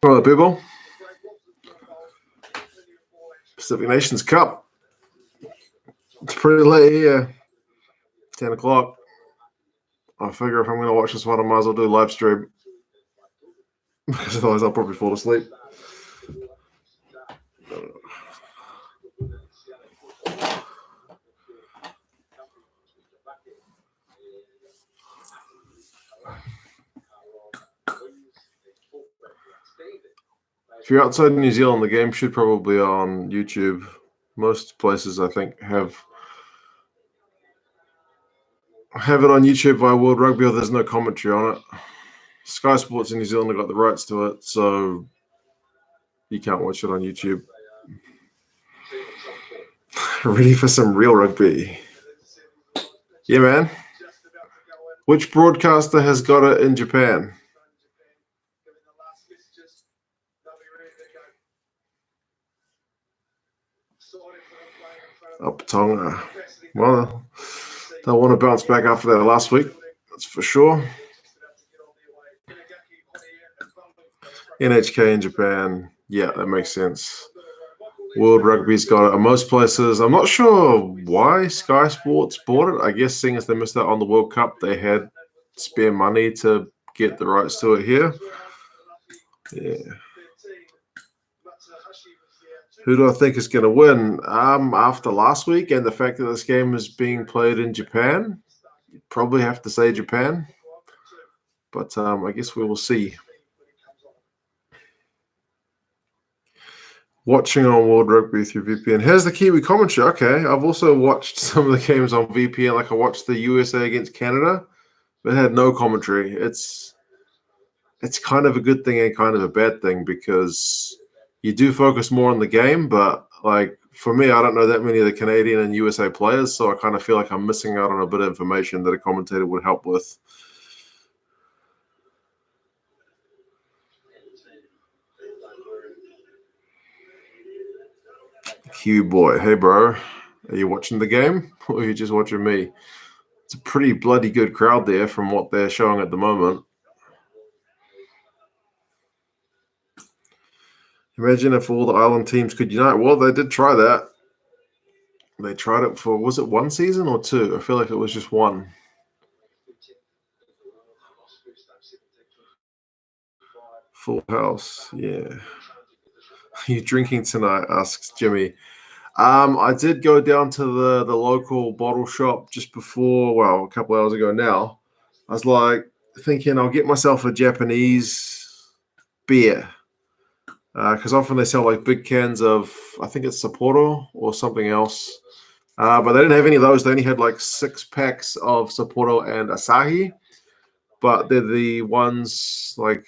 All right, people. Pacific Nations Cup. It's pretty late here. 10 o'clock. I figure if I'm going to watch this one, I might as well do a live stream. Because otherwise I'll probably fall asleep. If you're outside New Zealand, the game should probably be on YouTube. Most places, I think, have it on YouTube via World Rugby, or there's no commentary on it. Sky Sports in New Zealand have got the rights to it, so you can't watch it on YouTube. Ready for some real rugby. Yeah, man. Which broadcaster has got it in Japan? Up Tonga. Well, they'll want to bounce back after that last week. That's for sure. NHK in Japan. Yeah, that makes sense. World Rugby's got it in most places. I'm not sure why Sky Sports bought it. I guess seeing as they missed out on the World Cup, they had spare money to get the rights to it here. Yeah. Who do I think is going to win? After last week and the fact that this game is being played in Japan, you'd probably have to say Japan. But I guess we will see. Watching on World Rugby through VPN. Here's the Kiwi commentary. Okay, I've also watched some of the games on VPN. Like I watched the USA against Canada, but it had no commentary. It's kind of a good thing and kind of a bad thing because you do focus more on the game, but like for me, I don't know that many of the Canadian and USA players, so I kind of feel like I'm missing out on a bit of information that a commentator would help with. Kiwi boy, hey bro, are you watching the game or are you just watching me? It's a pretty bloody good crowd there from what they're showing at the moment. Imagine if all the island teams could unite. Well, they did try that. They tried it for, was it one season or two? I feel like it was just one. Full house, yeah. Are you drinking tonight? Asks Jimmy. I did go down to the local bottle shop just before, well, a couple hours ago now. I was like thinking I'll get myself a Japanese beer. Because often they sell like big cans of, I think it's Sapporo or something else. But they didn't have any of those. They only had like 6 packs of Sapporo and Asahi. But they're the ones like,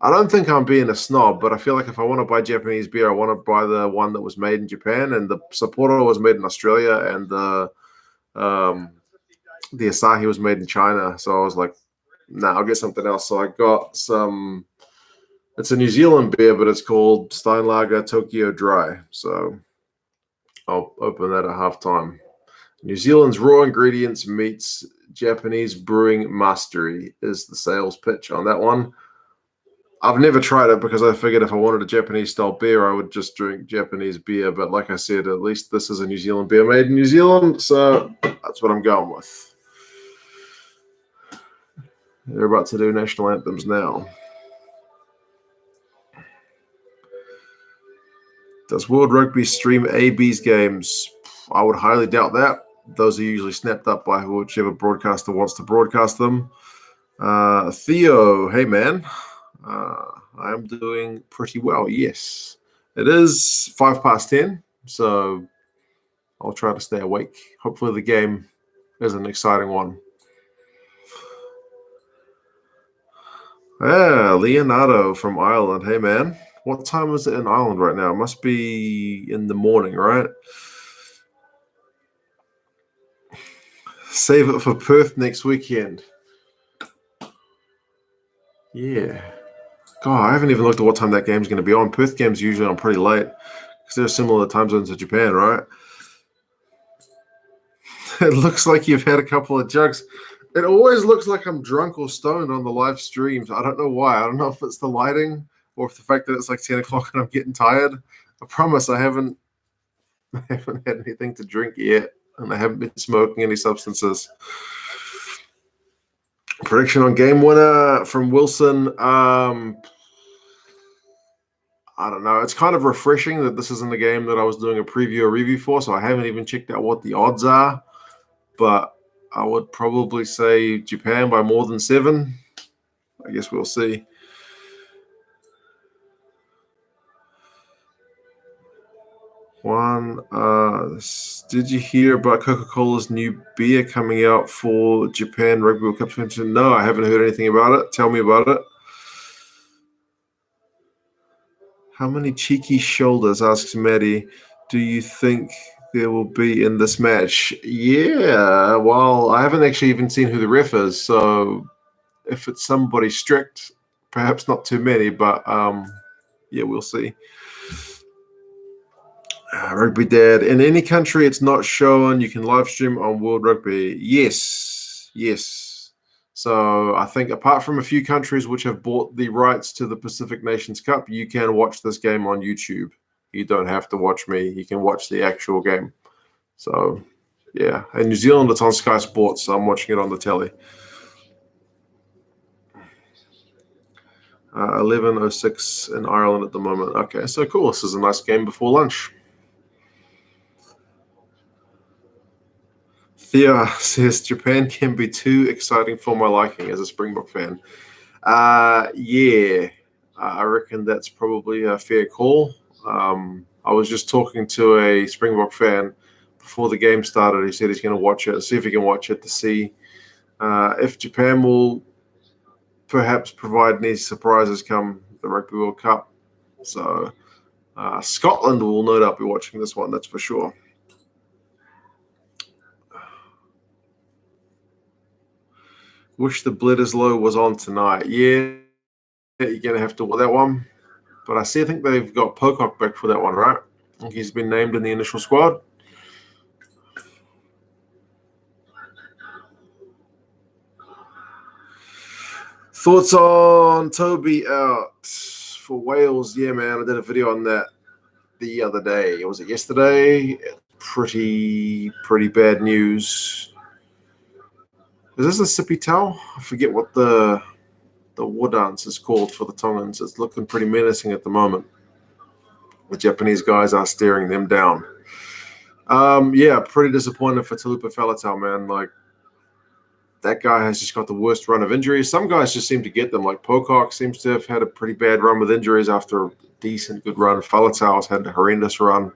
I don't think I'm being a snob, but I feel like if I want to buy Japanese beer, I want to buy the one that was made in Japan. And the Sapporo was made in Australia and the Asahi was made in China. So I was like, nah, I'll get something else. So I got some. It's a New Zealand beer, but it's called Steinlager Tokyo Dry. So I'll open that at halftime. New Zealand's raw ingredients meets Japanese brewing mastery is the sales pitch on that one. I've never tried it because I figured if I wanted a Japanese-style beer, I would just drink Japanese beer. But like I said, at least this is a New Zealand beer made in New Zealand, so that's what I'm going with. They're about to do national anthems now. Does World Rugby stream AB's games? I would highly doubt that. Those are usually snapped up by whichever broadcaster wants to broadcast them. Theo, hey man. I'm doing pretty well, yes. It is 10:05, so I'll try to stay awake. Hopefully the game is an exciting one. Leonardo from Ireland. Hey, man. What time is it in Ireland right now? It must be in the morning, right? Save it for Perth next weekend. Yeah. God, I haven't even looked at what time that game's going to be on. Perth game's usually on pretty late because they're similar time zones to Japan, right? It looks like you've had a couple of jugs. It always looks like I'm drunk or stoned on the live streams. I don't know why. I don't know if it's the lighting or if the fact that it's like 10 o'clock and I'm getting tired. I promise I haven't had anything to drink yet, and I haven't been smoking any substances. Prediction on game winner from Wilson. I don't know. It's kind of refreshing that this isn't a game that I was doing a preview or review for, so I haven't even checked out what the odds are. But I would probably say Japan by more than 7. I guess we'll see. One, did you hear about Coca-Cola's new beer coming out for Japan Rugby World Cup 2022? No, I haven't heard anything about it. Tell me about it. How many cheeky shoulders, asks Maddie, do you think there will be in this match? Yeah, well, I haven't actually even seen who the ref is, so if it's somebody strict, perhaps not too many, but yeah, we'll see. Rugby Dad. In any country it's not shown, you can live stream on World Rugby. Yes. So I think apart from a few countries which have bought the rights to the Pacific Nations Cup, you can watch this game on YouTube. You don't have to watch me. You can watch the actual game. So, yeah. In New Zealand, it's on Sky Sports, so I'm watching it on the telly. 11:06 in Ireland at the moment. Okay, so cool. This is a nice game before lunch. Thea says Japan can be too exciting for my liking as a Springbok fan. Yeah, I reckon that's probably a fair call. I was just talking to a Springbok fan before the game started. He said he's going to watch it, see if he can watch it to see if Japan will perhaps provide any surprises come the Rugby World Cup. So Scotland will no doubt be watching this one, that's for sure. Wish the Bledisloe was on tonight. Yeah, you're going to have to watch that one. But I think they've got Pocock back for that one, right? I think he's been named in the initial squad. Thoughts on Toby out for Wales? Yeah, man, I did a video on that the other day. Was it yesterday? Pretty bad news. Is this a sippy towel? I forget what the war dance is called for the Tongans. It's looking pretty menacing at the moment. The Japanese guys are staring them down. Yeah, pretty disappointed for Talupa Faletau, man. Like, that guy has just got the worst run of injuries. Some guys just seem to get them. Like Pocock seems to have had a pretty bad run with injuries after a decent, good run. Faletau's had a horrendous run.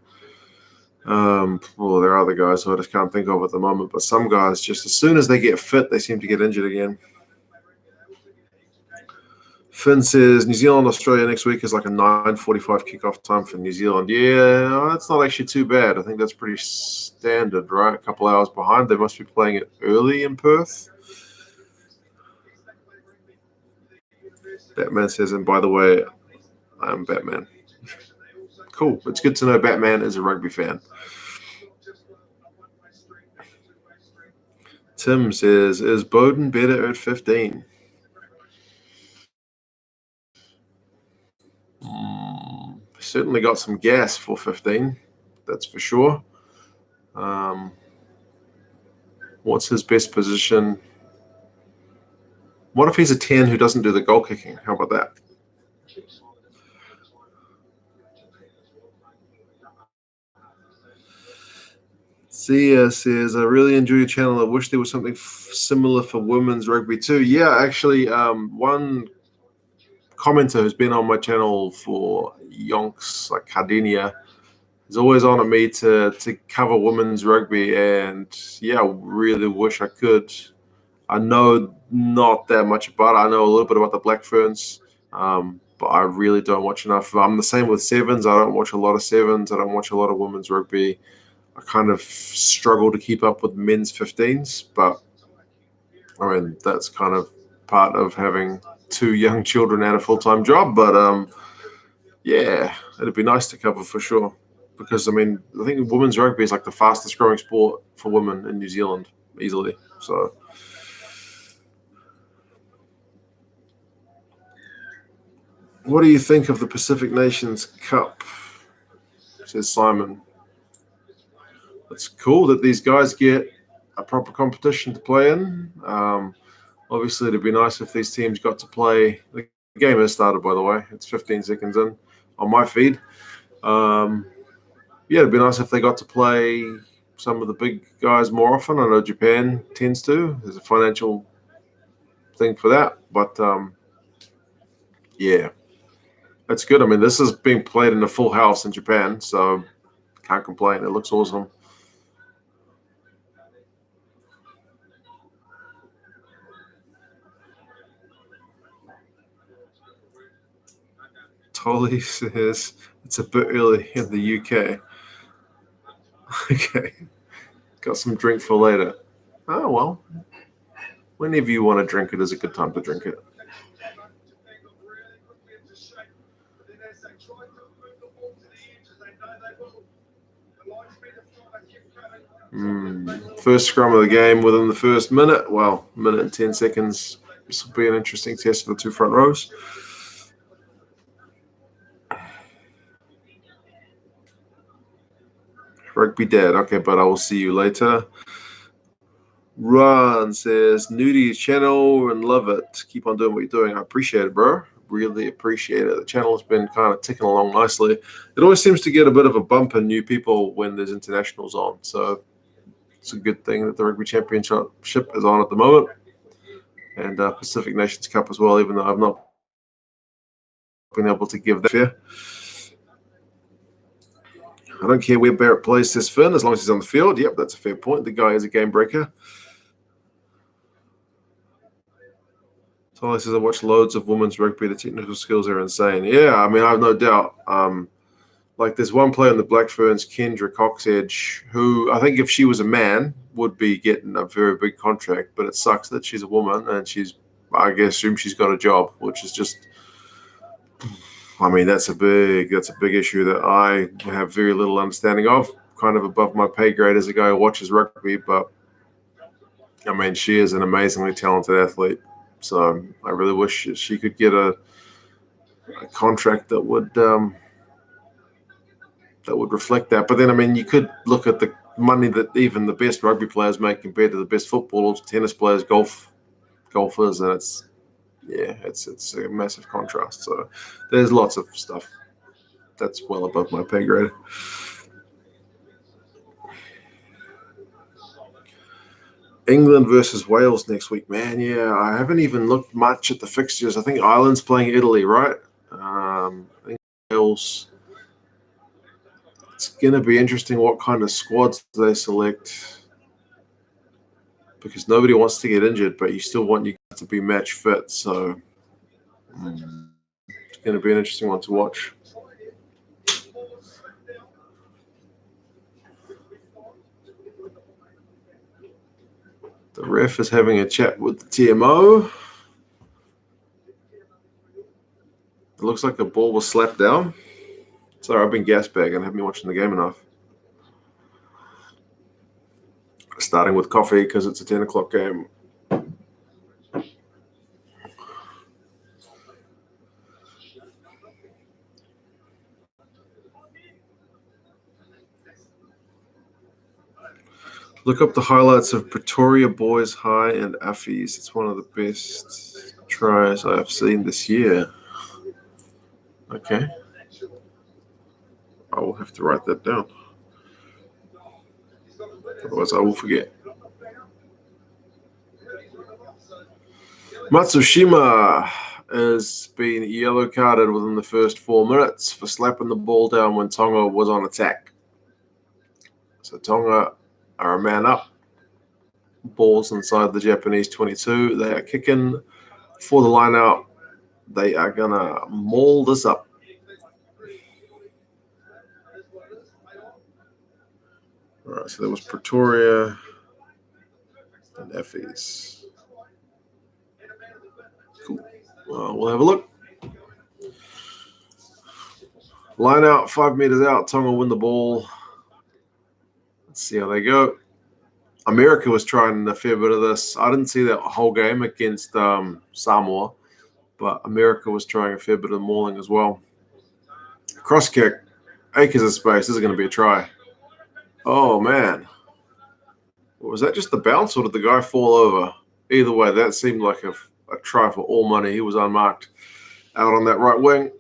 Well, there are other guys who I just can't think of at the moment. But some guys, just as soon as they get fit, they seem to get injured again. Finn says New Zealand, Australia next week is like a 9:45 kickoff time for New Zealand. Yeah, that's not actually too bad. I think that's pretty standard, right? A couple hours behind. They must be playing it early in Perth. Batman says, and by the way, I'm Batman. Cool. It's good to know Batman is a rugby fan. Tim says, is Bowden better at 15? Certainly got some gas for 15. That's for sure. What's his best position? What if he's a 10 who doesn't do the goal kicking? How about that? Sia says, I really enjoy your channel. I wish there was something similar for women's rugby too. Yeah, actually, one commenter who's been on my channel for yonks, like Cardinia, is always on at me to cover women's rugby. And yeah, I really wish I could. I know not that much about it. I know a little bit about the Black Ferns, but I really don't watch enough. I'm the same with sevens. I don't watch a lot of sevens. I don't watch a lot of women's rugby. I kind of struggle to keep up with men's 15s, but I mean, that's kind of part of having 2 young children and a full-time job. But yeah, it'd be nice to cover for sure. because I think women's rugby is like the fastest growing sport for women in New Zealand easily. So, what do you think of the Pacific Nations Cup? Says Simon. It's cool that these guys get a proper competition to play in. Obviously, it'd be nice if these teams got to play. The game has started, by the way. It's 15 seconds in on my feed. It'd be nice if they got to play some of the big guys more often. I know Japan tends to. There's a financial thing for that. But, it's good. This is being played in a full house in Japan, so can't complain. It looks awesome. Tolly says it's a bit early in the UK. Okay. Got some drink for later. Oh, well. Whenever you want to drink it is a good time to drink it. First scrum of the game within the first minute. Well, minute and 10 seconds. This will be an interesting test for the two front rows. Rugby dead. Okay, but I will see you later. Ron says, new to your channel and love it. Keep on doing what you're doing. I appreciate it, bro. Really appreciate it. The channel has been kind of ticking along nicely. It always seems to get a bit of a bump in new people when there's internationals on. So it's a good thing that the Rugby Championship is on at the moment. And Pacific Nations Cup as well, even though I've not been able to give that fair. I don't care where Barrett plays, says Finn, as long as he's on the field. Yep, that's a fair point. The guy is a game breaker. Tolly says, I watch loads of women's rugby. The technical skills are insane. Yeah, I have no doubt. Like there's one player in the Black Ferns, Kendra Coxedge, who I think if she was a man would be getting a very big contract, but it sucks that she's a woman and I assume she's got a job, which is just, that's a big issue that I have very little understanding of, kind of above my pay grade as a guy who watches rugby, but she is an amazingly talented athlete. So I really wish she could get a contract that would reflect that. But then, you could look at the money that even the best rugby players make compared to the best footballers, tennis players, golfers, and it's a massive contrast. So there's lots of stuff that's well above my pay grade. England versus Wales next week, man. Yeah, I haven't even looked much at the fixtures. I think Ireland's playing Italy, right? I think Wales. It's going to be interesting what kind of squads they select because nobody wants to get injured, but you still want you to be match fit. So it's going to be an interesting one to watch. The ref is having a chat with the TMO. It looks like the ball was slapped down. Sorry, I've been gas bagging. I haven't been watching the game enough. Starting with coffee because it's a 10 o'clock game. Look up the highlights of Pretoria Boys High and Affies. It's one of the best tries I have seen this year. Okay. I will have to write that down. Otherwise, I will forget. Matsushima has been yellow carded within the first 4 minutes for slapping the ball down when Tonga was on attack. So Tonga are a man up. Balls inside the Japanese 22. They are kicking for the line out. They are going to maul this up. All right, so there was Pretoria and Effies. Cool. We'll have a look. Line out, 5 meters out. Tonga win the ball. Let's see how they go. America was trying a fair bit of this. I didn't see that whole game against Samoa, but America was trying a fair bit of mauling as well. Cross kick, acres of space. This is going to be a try. Oh, man. Was that just the bounce or did the guy fall over? Either way, that seemed like a try for all money. He was unmarked out on that right wing.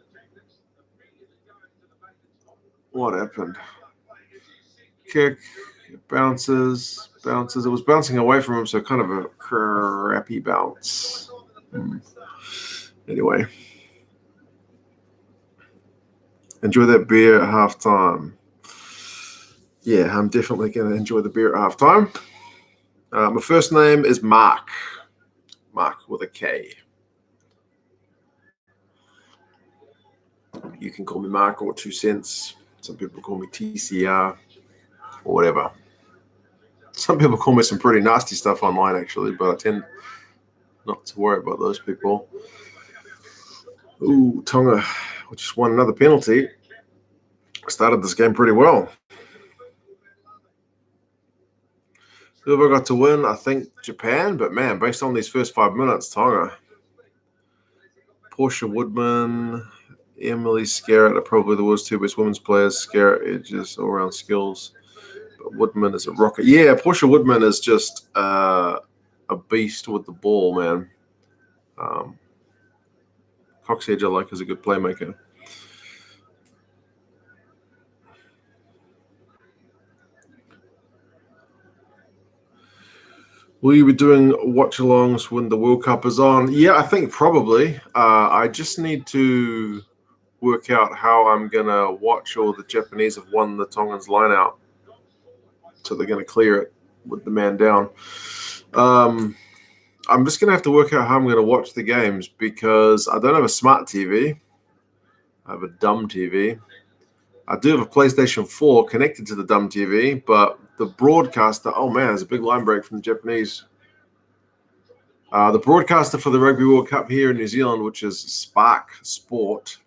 What happened? Kick, bounces. It was bouncing away from him, so kind of a crappy bounce. Anyway. Enjoy that beer at halftime. Yeah, I'm definitely going to enjoy the beer at halftime. My first name is Mark. Mark with a K. You can call me Mark or 2 cents. Some people call me TCR or whatever. Some people call me some pretty nasty stuff online, actually, but I tend not to worry about those people. Ooh, Tonga, we just won another penalty. Started this game pretty well. Whoever got to win, I think Japan, but man, based on these first 5 minutes, Tonga. Portia Woodman, Emily Scarrett are probably the worst 2 best women's players. Scarrett edges all around skills. But Woodman is a rocket. Yeah, Portia Woodman is just a beast with the ball, man. Cox Edge I like is a good playmaker. Will you be doing watch-alongs when the World Cup is on? Yeah, I think probably. I just need to work out how I'm going to watch all the Japanese have won the Tongans line out. So they're going to clear it with the man down. I'm just going to have to work out how I'm going to watch the games because I don't have a smart TV. I have a dumb TV. I do have a PlayStation 4 connected to the dumb TV, but the broadcaster, oh man, there's a big line break from the Japanese. The broadcaster for the Rugby World Cup here in New Zealand, which is Spark Sport,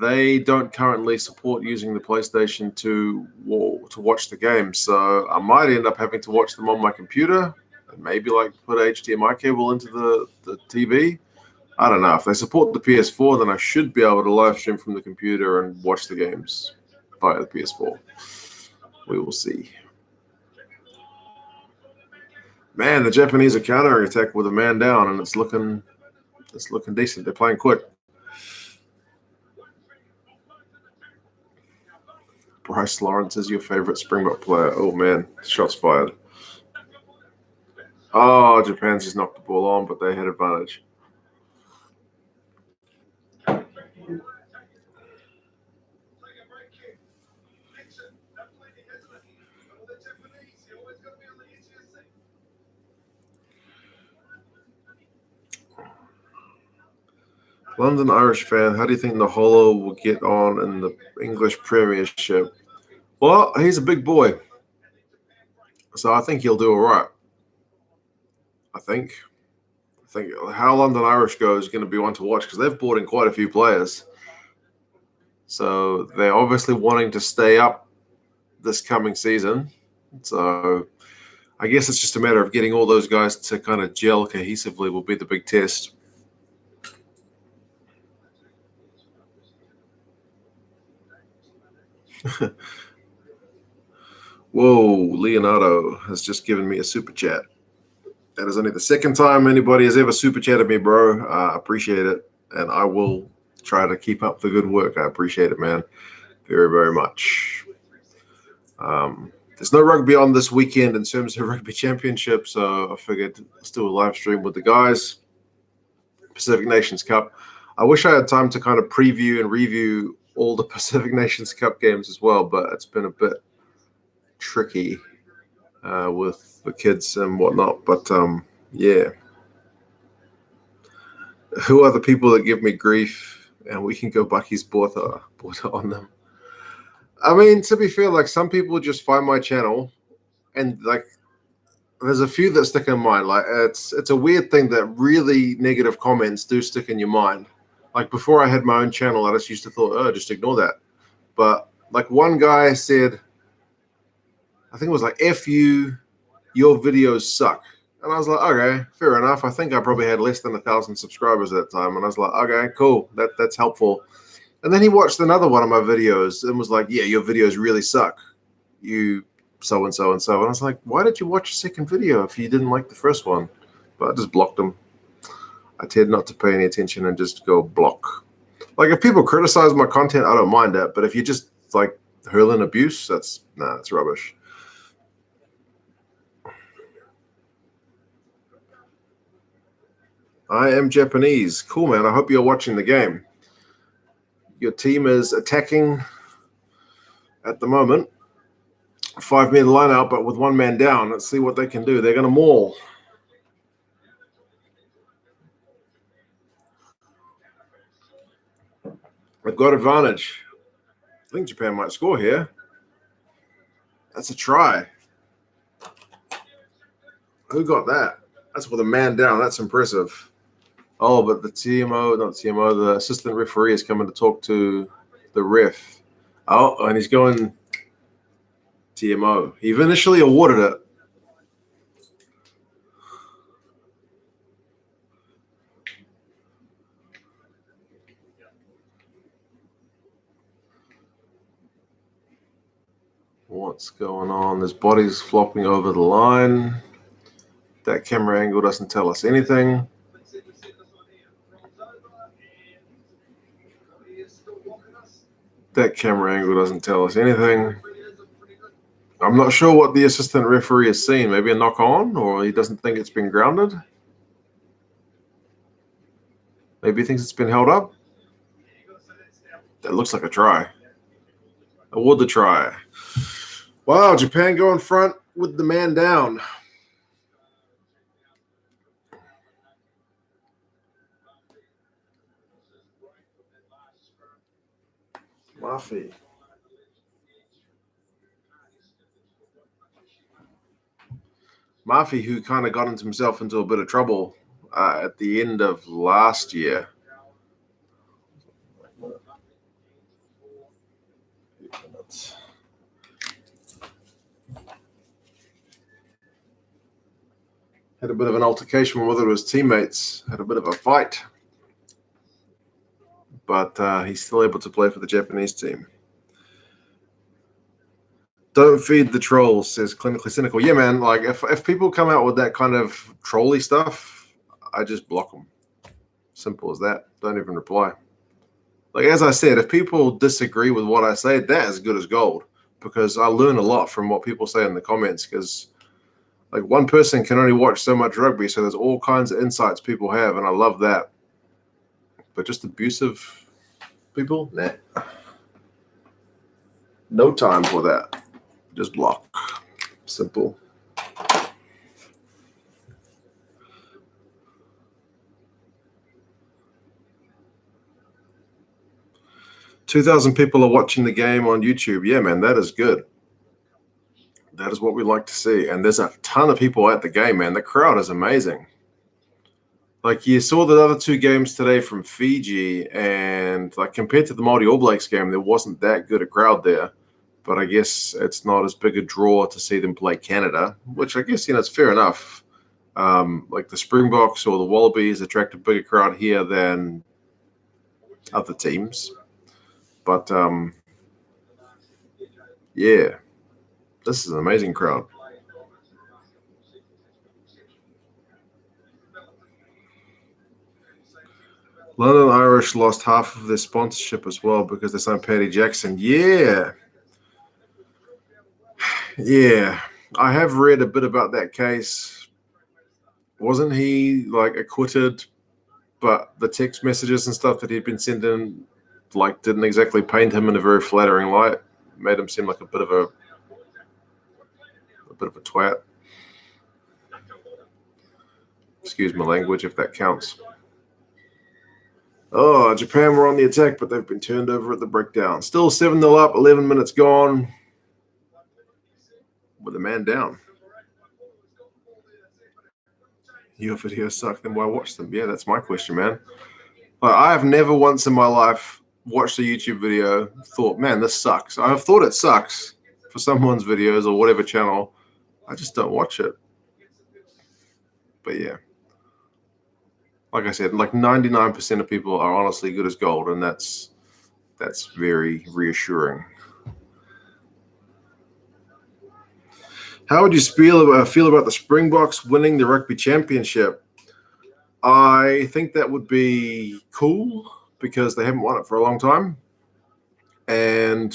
they don't currently support using the PlayStation to watch the game. So I might end up having to watch them on my computer and maybe like put an HDMI cable into the TV. I don't know. If they support the PS4, then I should be able to live stream from the computer and watch the games via the PS4. We will see. Man, the Japanese are countering attack with a man down, and it's looking decent. They're playing quick. Bryce Lawrence is your favorite Springbok player. Oh man, shots fired. Oh, Japan's just knocked the ball on, but they had advantage. London Irish fan, how do you think Naholo will get on in the English Premiership? Well, he's a big boy, so I think he'll do all right. I think how London Irish go is going to be one to watch because they've brought in quite a few players. So they're obviously wanting to stay up this coming season. So I guess it's just a matter of getting all those guys to kind of gel cohesively will be the big test. Whoa, Leonardo has just given me a super chat. That is only the second time anybody has ever super chatted me, bro. I appreciate it. And I will try to keep up the good work. I appreciate it, man. Very, very much. There's no rugby on this weekend in terms of rugby championship, so I figured let's do a live stream with the guys. Pacific Nations Cup. I wish I had time to kind of preview and review all the Pacific Nations Cup games as well, but it's been a bit tricky with the kids and whatnot. But yeah, who are the people that give me grief? And we can go Bucky's Bortha on them. I mean, to be fair, like some people just find my channel, and like there's a few that stick in mind. Like it's a weird thing that really negative comments do stick in your mind. Like before I had my own channel, I just used to thought, oh, just ignore that. But like one guy said, I think it was like, F you, your videos suck. And I was like, okay, fair enough. I think I probably had less than 1,000 subscribers at that time. And I was like, okay, cool. That's helpful. And then he watched another one of my videos and was like, yeah, your videos really suck. You so and so and so. And I was like, why did you watch a second video if you didn't like the first one? But I just blocked him. I tend not to pay any attention and just go block. Like if people criticize my content, I don't mind that. But if you just like hurling abuse, that's rubbish. I am Japanese. Cool, man. I hope you're watching the game. Your team is attacking at the moment. 5-meter line out, but with one man down. Let's see what they can do. They're going to maul. They've got advantage. I think Japan might score here. That's a try. Who got that? That's with a man down. That's impressive. Oh, but the the assistant referee is coming to talk to the ref. Oh, and he's going TMO. He initially awarded it. What's going on? There's bodies flopping over the line. That camera angle doesn't tell us anything. That camera angle doesn't tell us anything. I'm not sure what the assistant referee has seen. Maybe a knock on, or he doesn't think it's been grounded. Maybe he thinks it's been held up. That looks like a try. Award the try. Wow, Japan go in front with the man down. Murphy, who kind of got himself into a bit of trouble at the end of last year. Had a bit of an altercation with his teammates, had a bit of a fight. But he's still able to play for the Japanese team. Don't feed the trolls, says Clinically Cynical. Yeah, man, like if people come out with that kind of trolly stuff, I just block them. Simple as that. Don't even reply. Like, as I said, if people disagree with what I say, that is good as gold, because I learn a lot from what people say in the comments, because like one person can only watch so much rugby, so there's all kinds of insights people have, and I love that. But just abusive people, nah. No time for that. Just block. Simple. $2,000 people are watching the game on YouTube. Yeah, man, that is good. That is what we like to see. And there's a ton of people at the game, man. The crowd is amazing. Like you saw the other two games today from Fiji, and like compared to the Māori All Blacks game, there wasn't that good a crowd there. But I guess it's not as big a draw to see them play Canada, which I guess, it's fair enough. Like the Springboks or the Wallabies attract a bigger crowd here than other teams. But yeah, this is an amazing crowd. London Irish lost half of their sponsorship as well because they signed Paddy Jackson. Yeah. Yeah. I have read a bit about that case. Wasn't he like acquitted, but the text messages and stuff that he'd been sending like didn't exactly paint him in a very flattering light. Made him seem like a bit of a twat. Excuse my language if that counts. Oh, Japan were on the attack, but they've been turned over at the breakdown. Still 7-0 up, 11 minutes gone. With a man down. Your videos suck, then why watch them? Yeah, that's my question, man. Like, I have never once in my life watched a YouTube video, thought, man, this sucks. I have thought it sucks for someone's videos or whatever channel. I just don't watch it. But yeah, like I said, like 99% of people are honestly good as gold, and that's very reassuring. How would you feel about the Springboks winning the rugby championship? I think that would be cool because they haven't won it for a long time. And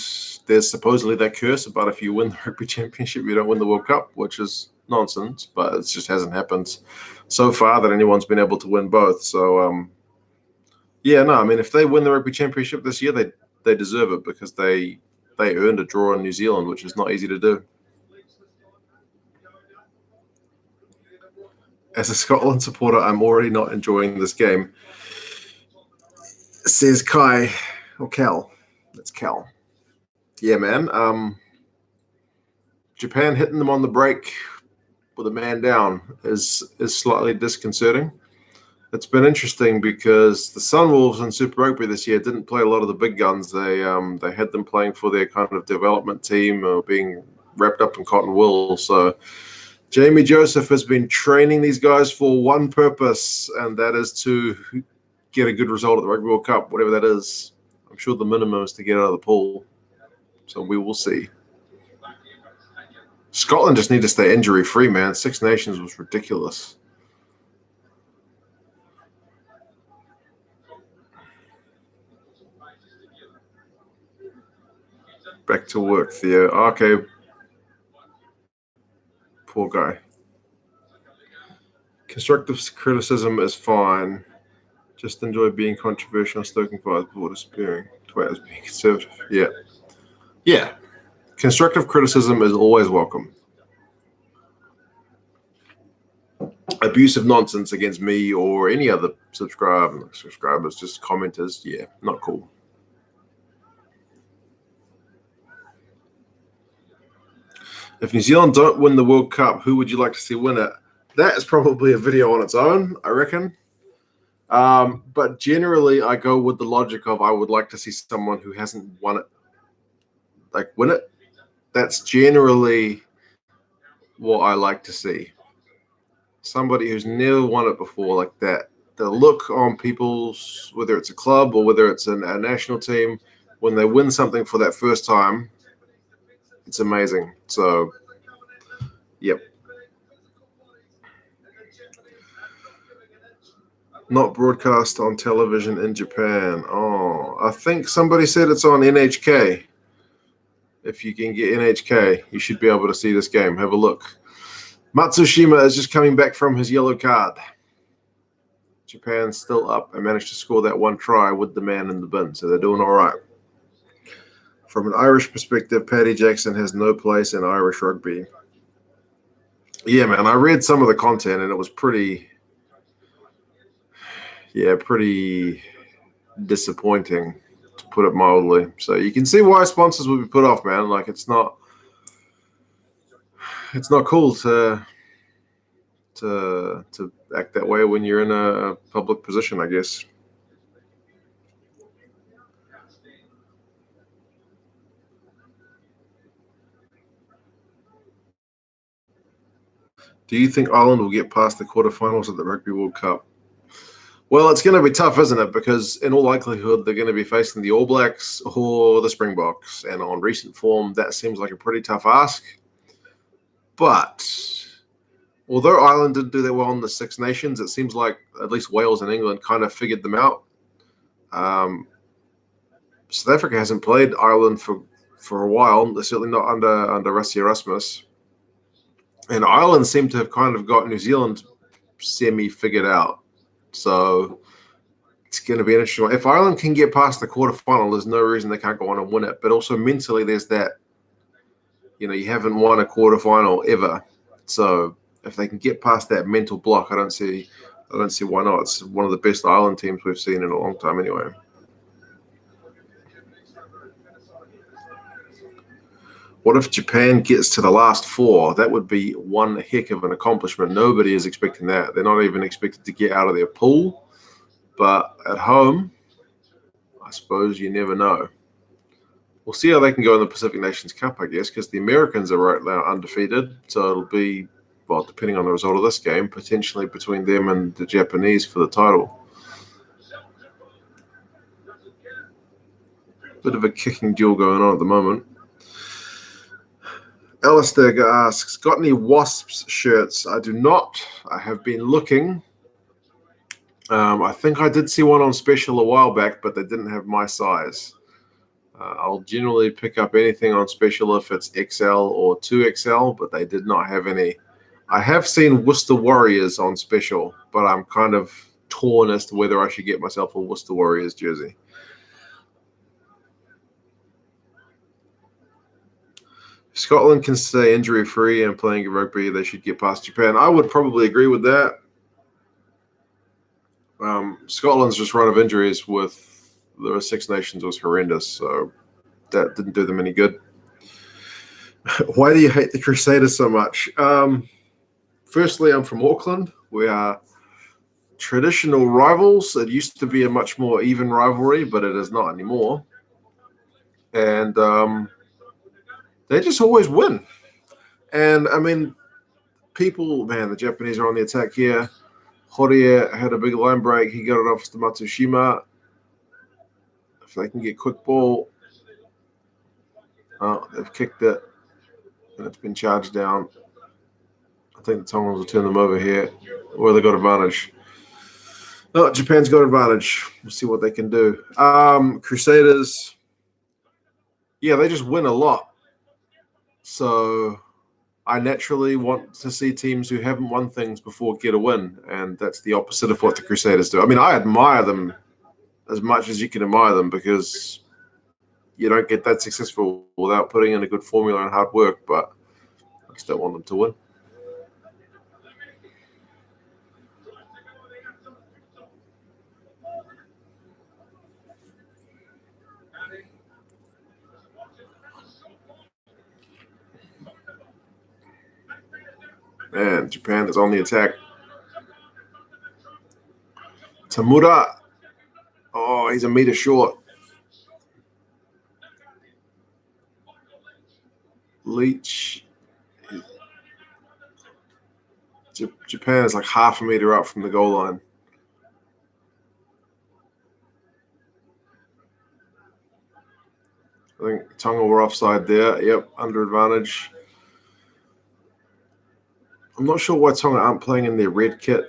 there's supposedly that curse about if you win the rugby championship, you don't win the World Cup, which is nonsense, but it just hasn't happened so far that anyone's been able to win both. So, yeah, no, I mean, if they win the rugby championship this year, they deserve it because they earned a draw in New Zealand, which is not easy to do. As a Scotland supporter, I'm already not enjoying this game, says Kai or Cal. That's Cal. Yeah, man. Japan hitting them on the break with a man down is slightly disconcerting. It's been interesting because the Sunwolves in Super Rugby this year didn't play a lot of the big guns. They had them playing for their kind of development team or being wrapped up in cotton wool. So Jamie Joseph has been training these guys for one purpose, and that is to get a good result at the Rugby World Cup, whatever that is. I'm sure the minimum is to get out of the pool. So we will see. Scotland just need to stay injury-free, man. Six Nations was ridiculous. Back to work, Theo. Okay. Poor guy. Constructive criticism is fine. Just enjoy being controversial and stoking fires before disappearing. Twat is being conservative. Yeah. Yeah. Constructive criticism is always welcome. Abusive nonsense against me or any other subscribers, just commenters, yeah, not cool. If New Zealand don't win the World Cup, who would you like to see win it? That is probably a video on its own, I reckon. But generally, I go with the logic of I would like to see someone who hasn't won it, like, win it. That's generally what I like to see. Somebody who's never won it before, like that. The look on people's, whether it's a club or whether it's a national team, when they win something for that first time, it's amazing. So, yep. Not broadcast on television in Japan. Oh, I think somebody said it's on NHK. If you can get NHK, you should be able to see this game. Have a look. Matsushima is just coming back from his yellow card. Japan's still up and managed to score that one try with the man in the bin, so they're doing all right. From an Irish perspective, Paddy Jackson has no place in Irish rugby. Yeah, man, I read some of the content and it was pretty disappointing, to put it mildly. So you can see why sponsors would be put off, man. Like, it's not cool to act that way when you're in a public position, I guess. Do you think Ireland will get past the quarterfinals of the Rugby World Cup? Well, it's going to be tough, isn't it? Because in all likelihood, they're going to be facing the All Blacks or the Springboks. And on recent form, that seems like a pretty tough ask. But although Ireland didn't do that well in the Six Nations, it seems like at least Wales and England kind of figured them out. South Africa hasn't played Ireland for a while. They're certainly not under Rusty Erasmus. And Ireland seem to have kind of got New Zealand semi-figured out. So it's going to be interesting. If Ireland can get past the quarterfinal, there's no reason they can't go on and win it. But also mentally, there's that, you haven't won a quarterfinal ever. So if they can get past that mental block, I don't see why not. It's one of the best Ireland teams we've seen in a long time anyway. What if Japan gets to the last four? That would be one heck of an accomplishment. Nobody is expecting that. They're not even expected to get out of their pool. But at home, I suppose you never know. We'll see how they can go in the Pacific Nations Cup, I guess, because the Americans are right now undefeated. So it'll be, well, depending on the result of this game, potentially between them and the Japanese for the title. Bit of a kicking duel going on at the moment. Alistair asks, got any Wasps shirts? I do not. I have been looking. I think I did see one on special a while back, but they didn't have my size. I'll generally pick up anything on special if it's XL or 2XL, but they did not have any. I have seen Worcester Warriors on special, but I'm kind of torn as to whether I should get myself a Worcester Warriors jersey. Scotland can stay injury-free and playing rugby, they should get past Japan. I would probably agree with that. Scotland's just run of injuries with the Six Nations was horrendous, so that didn't do them any good. Why do you hate the Crusaders so much? Firstly, I'm from Auckland. We are traditional rivals. It used to be a much more even rivalry, but it is not anymore. And they just always win. And, I mean, the Japanese are on the attack here. Horia had a big line break. He got it off to Matsushima. If they can get quick ball. Oh, they've kicked it. And it's been charged down. I think the Tongans will turn them over here. Or they got advantage. No, Japan's got advantage. We'll see what they can do. Crusaders. Yeah, they just win a lot. So I naturally want to see teams who haven't won things before get a win, and that's the opposite of what the Crusaders do. I mean, I admire them as much as you can admire them because you don't get that successful without putting in a good formula and hard work, but I just don't want them to win. And Japan is on the attack. Tamura. Oh, he's a meter short. Leach. Japan is like half a meter up from the goal line. I think Tonga were offside there. Yep, under advantage. I'm not sure why Tonga aren't playing in their red kit.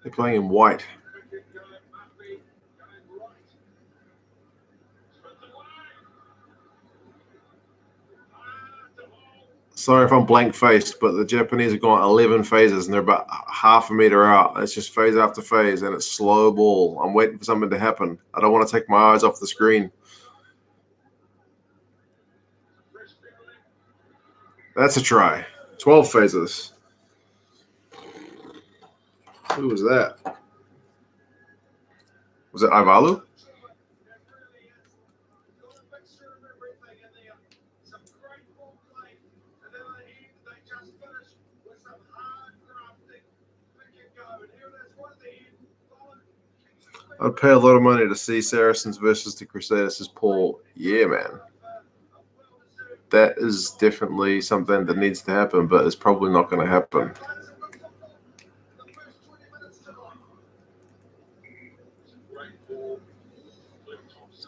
They're playing in white. Sorry if I'm blank-faced, but the Japanese have gone 11 phases, and they're about half a meter out. It's just phase after phase, and it's slow ball. I'm waiting for something to happen. I don't want to take my eyes off the screen. That's a try. 12 phases. Who was that? Was it Ivalu? I'd pay a lot of money to see Saracens versus the Crusaders, says Paul. Yeah, man. That is definitely something that needs to happen, but it's probably not going to happen.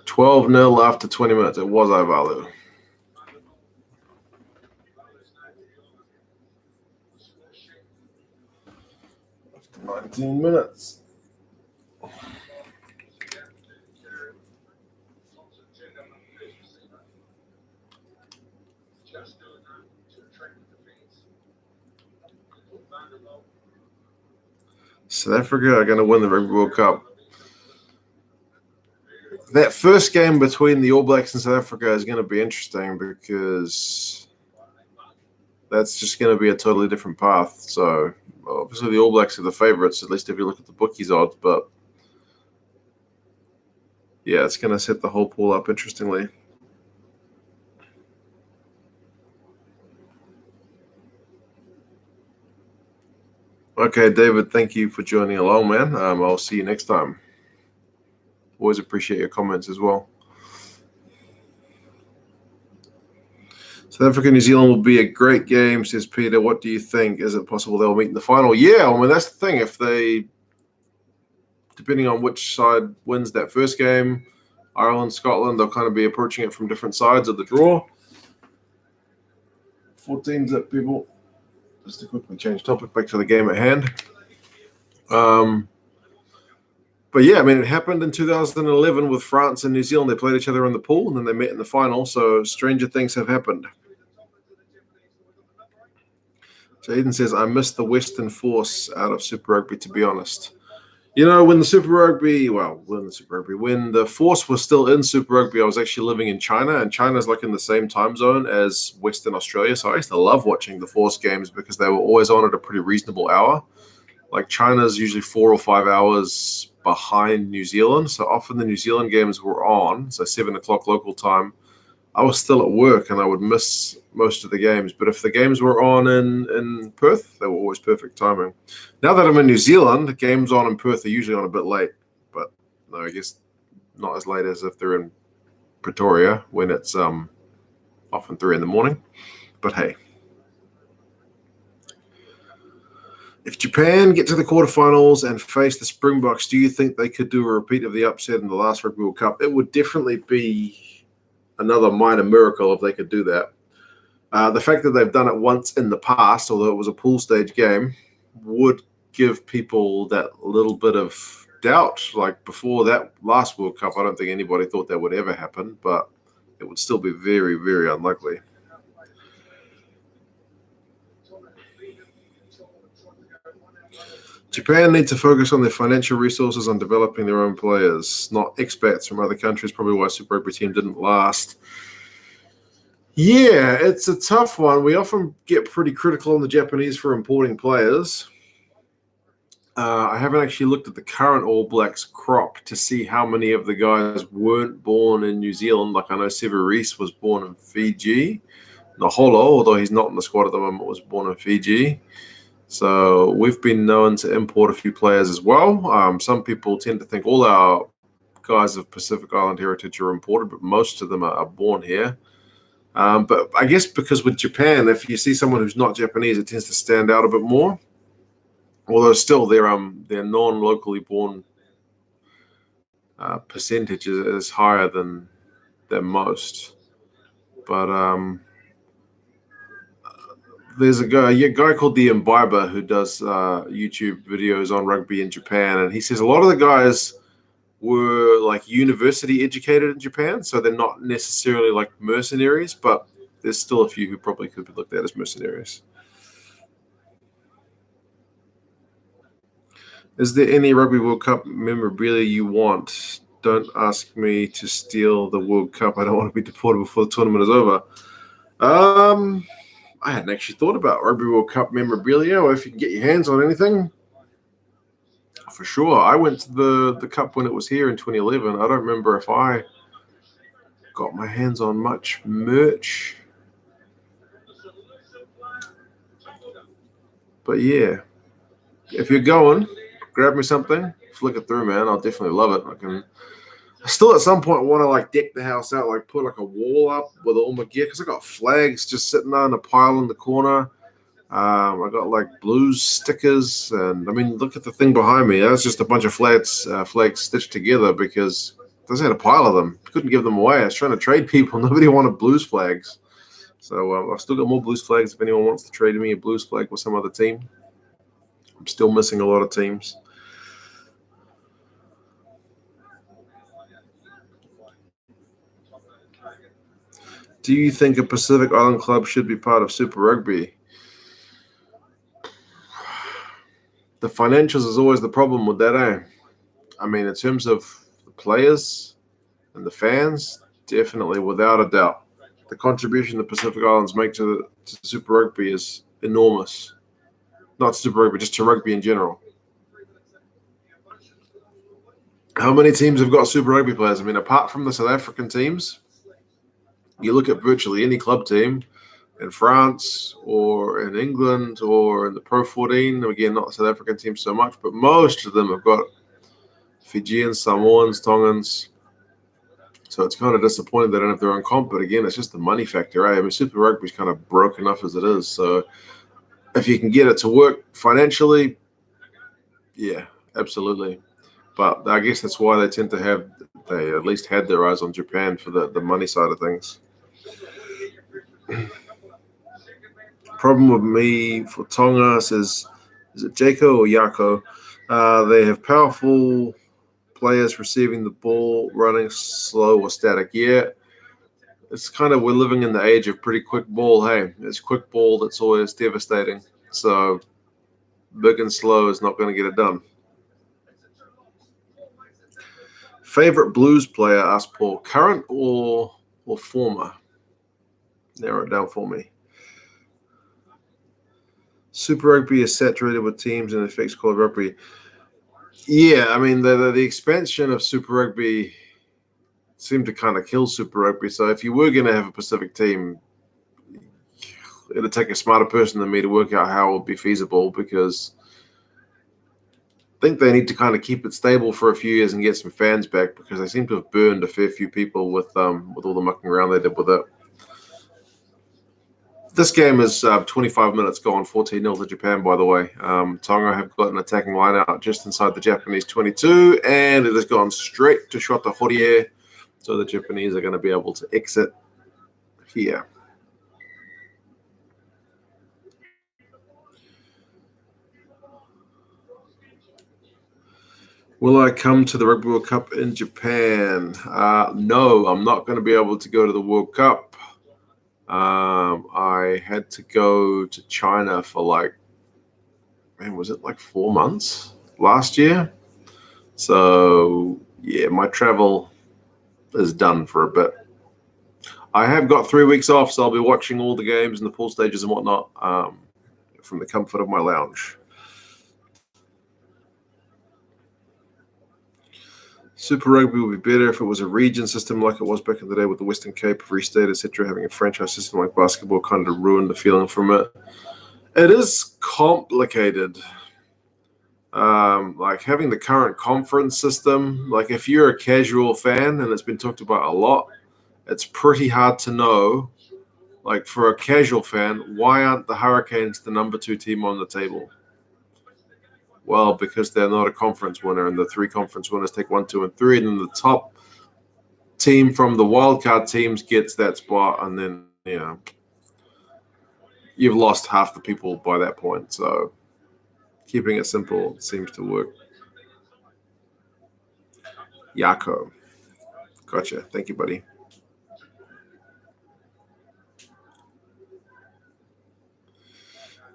$12-0 after 20 minutes. It was Ivalu. 19 minutes. South Africa are going to win the Rugby World Cup. That first game between the All Blacks and South Africa is going to be interesting because that's just going to be a totally different path. So obviously the All Blacks are the favourites, at least if you look at the bookies odds. But yeah, it's going to set the whole pool up interestingly. Okay, David, thank you for joining along, man. I'll see you next time. Always appreciate your comments as well. South Africa, New Zealand will be a great game, says Peter. What do you think? Is it possible they'll meet in the final? Yeah, I mean, that's the thing. If they, depending on which side wins that first game, Ireland, Scotland, they'll kind of be approaching it from different sides of the draw. 4 teams up, people. Just to quickly change topic back to the game at hand. But yeah, I mean, it happened in 2011 with France and New Zealand. They played each other in the pool and then they met in the final. So stranger things have happened. Jaden says, I miss the Western force out of Super Rugby, to be honest. You know, when the force was still in Super Rugby, I was actually living in China, and China's like in the same time zone as Western Australia. So I used to love watching the force games because they were always on at a pretty reasonable hour. Like China's usually 4 or 5 hours behind New Zealand. So often the New Zealand games were on, so 7 o'clock local time. I was still at work and I would miss most of the games. But if the games were on in Perth, they were always perfect timing. Now that I'm in New Zealand, the games on in Perth are usually on a bit late. But no, I guess not as late as if they're in Pretoria when it's often 3 in the morning. But hey. If Japan get to the quarterfinals and face the Springboks, do you think they could do a repeat of the upset in the last Rugby World Cup? It would definitely be another minor miracle if they could do that. The fact that they've done it once in the past, although it was a pool stage game, would give people that little bit of doubt. Like before that last World Cup, I don't think anybody thought that would ever happen, but it would still be very, very unlikely. Japan need to focus on their financial resources on developing their own players, not expats from other countries, probably why Super Rugby team didn't last. Yeah, it's a tough one. We often get pretty critical on the Japanese for importing players. I haven't actually looked at the current All Blacks crop to see how many of the guys weren't born in New Zealand. Like I know Severis was born in Fiji. Naholo, although he's not in the squad at the moment, was born in Fiji. So we've been known to import a few players as well. Some people tend to think all our guys of Pacific Island heritage are imported, but most of them are born here. But I guess because with Japan, if you see someone who's not Japanese, it tends to stand out a bit more. Although still their non-locally born percentage is higher than most. But there's a guy called the Imbiber who does YouTube videos on rugby in Japan, and he says a lot of the guys were like university educated in Japan, so they're not necessarily like mercenaries, but there's still a few who probably could be looked at as mercenaries. Is there any Rugby World Cup memorabilia you want? Don't ask me to steal the World Cup. I don't want to be deported before the tournament is over. I hadn't actually thought about Rugby World Cup memorabilia, or if you can get your hands on anything. For sure. I went to the Cup when it was here in 2011. I don't remember if I got my hands on much merch. But yeah, if you're going, grab me something, flick it through, man. I'll definitely love it. I still at some point want to like deck the house out, like put like a wall up with all my gear because I got flags just sitting there in a pile in the corner. I got like blues stickers, and I mean, look at the thing behind me. That's just a bunch of flags stitched together because I just had a pile of them. Couldn't give them away. I was trying to trade people. Nobody wanted blues flags. So I've still got more blues flags if anyone wants to trade me a blues flag with some other team. I'm still missing a lot of teams. Do you think a Pacific Island club should be part of Super Rugby? The financials is always the problem with that, eh? I mean, in terms of the players and the fans, definitely, without a doubt. The contribution the Pacific Islands make to Super Rugby is enormous. Not Super Rugby, just to rugby in general. How many teams have got Super Rugby players? I mean, apart from the South African teams, you look at virtually any club team, in France or in England or in the Pro 14. Again, not the South African team so much, but most of them have got Fijians, Samoans, Tongans. So it's kind of disappointing they don't have their own comp. But again, it's just the money factor, right? I mean, Super Rugby's kind of broke enough as it is. So if you can get it to work financially, yeah, absolutely. But I guess that's why they tend to have, they at least had their eyes on Japan for the money side of things. Problem with me for Tonga says, is it Jaco or Yako? They have powerful players receiving the ball, running slow or static. Yeah, it's kind of, we're living in the age of pretty quick ball. Hey, it's quick ball that's always devastating. So big and slow is not going to get it done. Favorite blues player, asked Paul. Current or former? Narrow it down for me. Super Rugby is saturated with teams and affects called rugby. Yeah, I mean, the expansion of Super Rugby seemed to kind of kill Super Rugby. So if you were going to have a Pacific team, it'd take a smarter person than me to work out how it would be feasible, because I think they need to kind of keep it stable for a few years and get some fans back, because they seem to have burned a fair few people with all the mucking around they did with it. This game is 25 minutes gone, 14-0 to Japan, by the way. Tonga have got an attacking line out just inside the Japanese 22, and it has gone straight to Shota Horie, so the Japanese are going to be able to exit here. Will I come to the Rugby World Cup in Japan? No, I'm not going to be able to go to the World Cup. I had to go to China for was it 4 months last year? So, yeah, my travel is done for a bit. I have got 3 weeks off, so I'll be watching all the games and the pool stages and whatnot from the comfort of my lounge. Super Rugby would be better if it was a region system like it was back in the day with the Western Cape, Free State, etc. Having a franchise system like basketball kind of ruined the feeling from it. It is complicated. Having the current conference system, if you're a casual fan, and it's been talked about a lot, it's pretty hard to know, for a casual fan, why aren't the Hurricanes the number 2 team on the table? Well, because they're not a conference winner, and the 3 conference winners take 1, 2, and 3, and then the top team from the wildcard teams gets that spot, and then, you've lost half the people by that point. So keeping it simple seems to work. Yako. Gotcha. Thank you, buddy.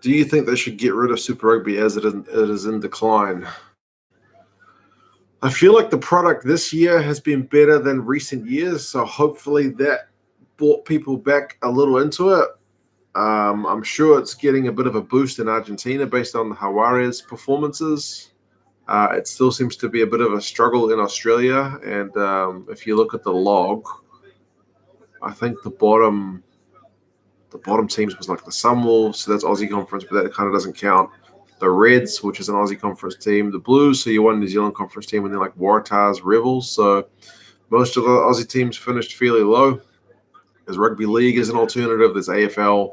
Do you think they should get rid of Super Rugby as it is in decline? I feel like the product this year has been better than recent years, so hopefully that brought people back a little into it. I'm sure it's getting a bit of a boost in Argentina based on Haware's performances. It still seems to be a bit of a struggle in Australia, and if you look at the log, I think the bottom teams was the Sunwolves, so that's Aussie Conference, but that kind of doesn't count. The Reds, which is an Aussie Conference team, the Blues, so you won New Zealand Conference team, and then Waratahs, Rebels. So most of the Aussie teams finished fairly low. There's Rugby League as an alternative. There's AFL.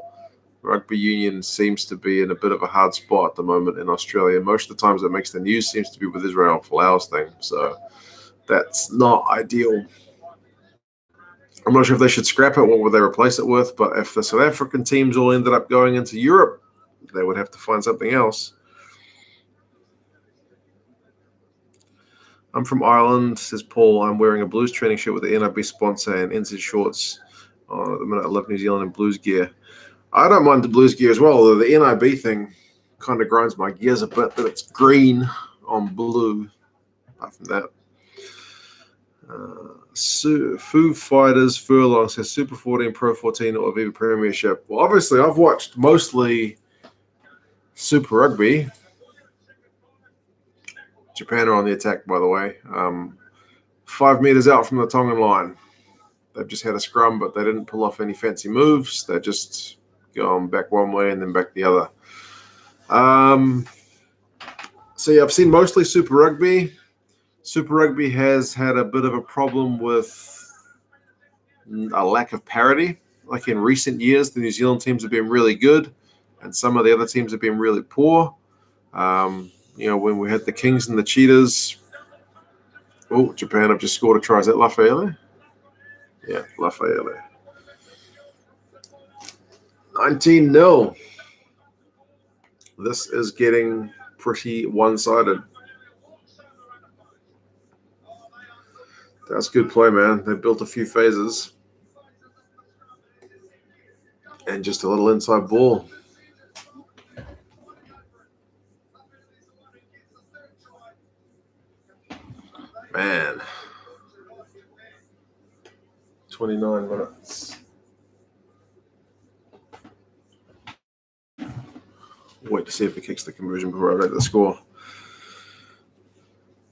Rugby Union seems to be in a bit of a hard spot at the moment in Australia. Most of the times it makes the news seems to be with Israel Folau's thing. So that's not ideal. I'm not sure if they should scrap it. What would they replace it with? But if the South African teams all ended up going into Europe, they would have to find something else. I'm from Ireland, says Paul. I'm wearing a Blues training shirt with the NRB sponsor and NZ shorts. Oh, at the minute, I love New Zealand and Blues gear. I don't mind the Blues gear as well, although the NIB thing kind of grinds my gears a bit, that it's green on blue. Apart from that. Foo Fighters Furlong says Super 14, Pro 14, or Aviva Premiership. Well, obviously, I've watched mostly Super Rugby. Japan are on the attack, by the way. 5 meters out from the Tongan line. They've just had a scrum, but they didn't pull off any fancy moves. They're just going back one way and then back the other. So yeah, I've seen mostly Super Rugby. Super Rugby has had a bit of a problem with a lack of parity. Like in recent years, the New Zealand teams have been really good, and some of the other teams have been really poor. When we had the Kings and the Cheetahs. Oh, Japan have just scored a try. Is that Lafayette? Yeah, Lafayette. 19-0. This is getting pretty one-sided. That's good play, man. They built a few phases. And just a little inside ball. Man. 29 minutes. Wait to see if he kicks the conversion before I read the score.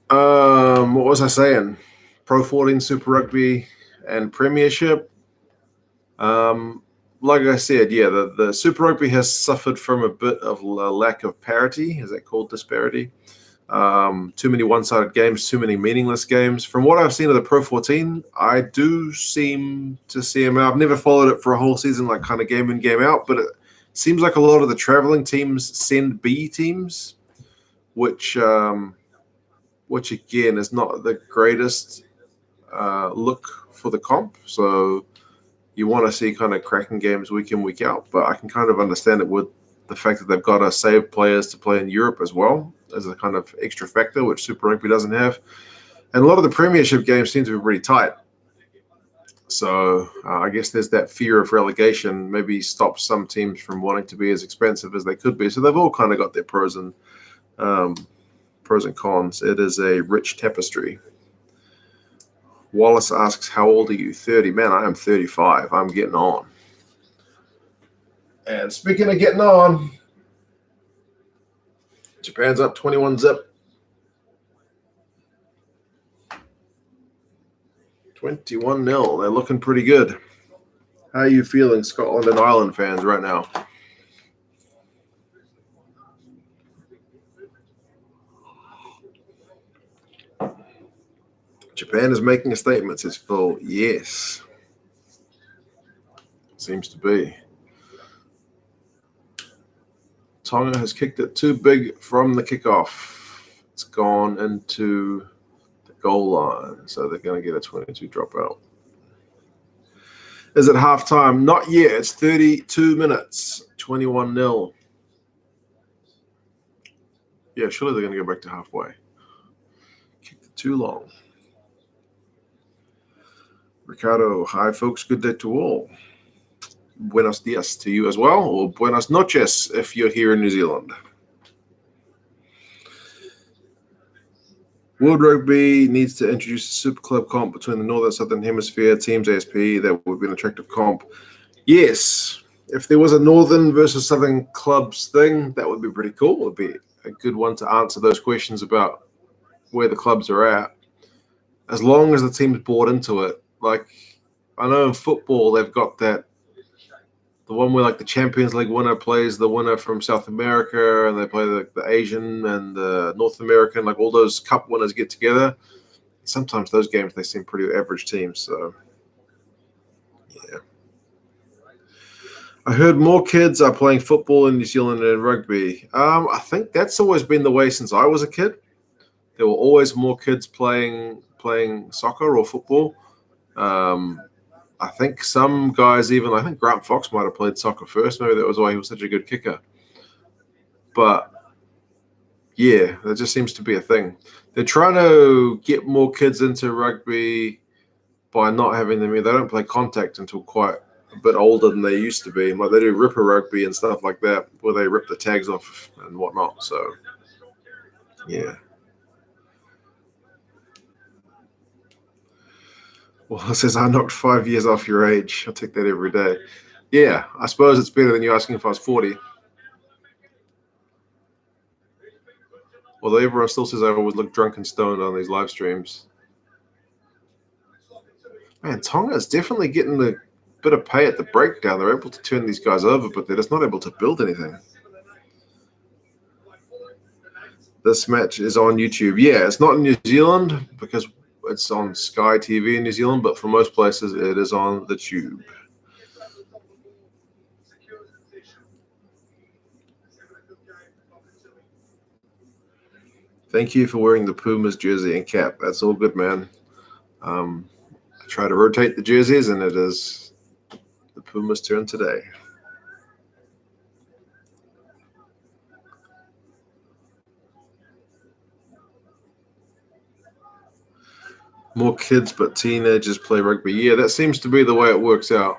What was I saying? Pro 14, Super Rugby, and Premiership. Like I said, yeah, the Super Rugby has suffered from a bit of a lack of parity. Is that called disparity? Too many one-sided games, too many meaningless games. From what I've seen of the Pro 14, I do seem to see him out. I've never followed it for a whole season, like kind of game in, game out, but it seems like a lot of the traveling teams send B teams, which again is not the greatest look for the comp. So you want to see kind of cracking games week in, week out, but I can kind of understand it with the fact that they've got to save players to play in Europe as well as a kind of extra factor, which Super Rugby doesn't have. And a lot of the Premiership games seem to be pretty tight. So I guess there's that fear of relegation maybe stops some teams from wanting to be as expensive as they could be. So they've all kind of got their pros and cons. It is a rich tapestry. Wallace asks, how old are you? 30. Man, I am 35. I'm getting on. And speaking of getting on, Japan's up 21-0. 21-0. They're looking pretty good. How are you feeling, Scotland and Ireland fans, right now? Japan is making a statement, says Phil. Yes. Seems to be. Tonga has kicked it too big from the kickoff. It's gone into the goal line, so they're going to get a 22 dropout. Is it halftime? Not yet. It's 32 minutes, 21-0. Yeah, surely they're going to go back to halfway. Kicked it too long. Ricardo, hi folks, good day to all. Buenos dias to you as well, or buenas noches if you're here in New Zealand. World Rugby needs to introduce a super club comp between the Northern and Southern Hemisphere teams, ASP. That would be an attractive comp. Yes, if there was a Northern versus Southern clubs thing, that would be pretty cool. It would be a good one to answer those questions about where the clubs are at, as long as the team's bought into it. Like, I know in football they've got that, the one where like the Champions League winner plays the winner from South America, and they play the Asian and the North American, like all those cup winners get together. Sometimes those games, they seem pretty average teams. So, yeah. I heard more kids are playing football in New Zealand than rugby. I think that's always been the way since I was a kid. There were always more kids playing soccer or football. I think some guys I think Grant Fox might have played soccer first. Maybe that was why he was such a good kicker. But, yeah, that just seems to be a thing. They're trying to get more kids into rugby by not having them. They don't play contact until quite a bit older than they used to be. Like they do ripper rugby and stuff like that, where they rip the tags off and whatnot. So, yeah. Well, it says, I knocked 5 years off your age. I'll take that every day. Yeah, I suppose it's better than you asking if I was 40. Although everyone still says I always look drunk and stoned on these live streams. Man, Tonga is definitely getting a bit of pay at the breakdown. They're able to turn these guys over, but they're just not able to build anything. This match is on YouTube. Yeah, it's not in New Zealand because it's on Sky TV in New Zealand, but for most places it is on the tube. Thank you for wearing the Pumas jersey and cap. That's all good, man. I try to rotate the jerseys, and it is the Pumas' turn today. More kids, but teenagers play rugby. Yeah, that seems to be the way it works out.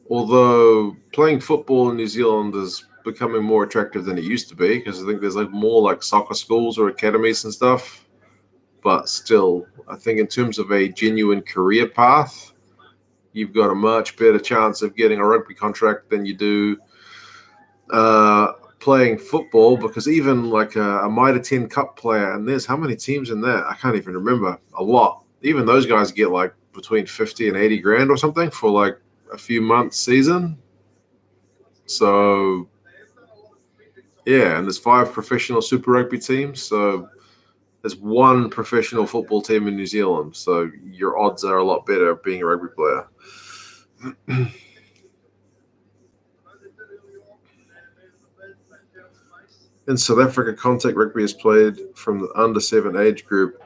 Although playing football in New Zealand is becoming more attractive than it used to be, because I think there's like more like soccer schools or academies and stuff. But still, I think in terms of a genuine career path, you've got a much better chance of getting a rugby contract than you do playing football, because even like a Mitre 10 Cup player, and there's how many teams in that? I can't even remember. A lot. Even those guys get like between 50 and 80 grand or something for like a few months season. So yeah, and there's 5 professional Super Rugby teams. So there's 1 professional football team in New Zealand. So your odds are a lot better of being a rugby player. In South Africa, contact rugby is played from the under 7 age group.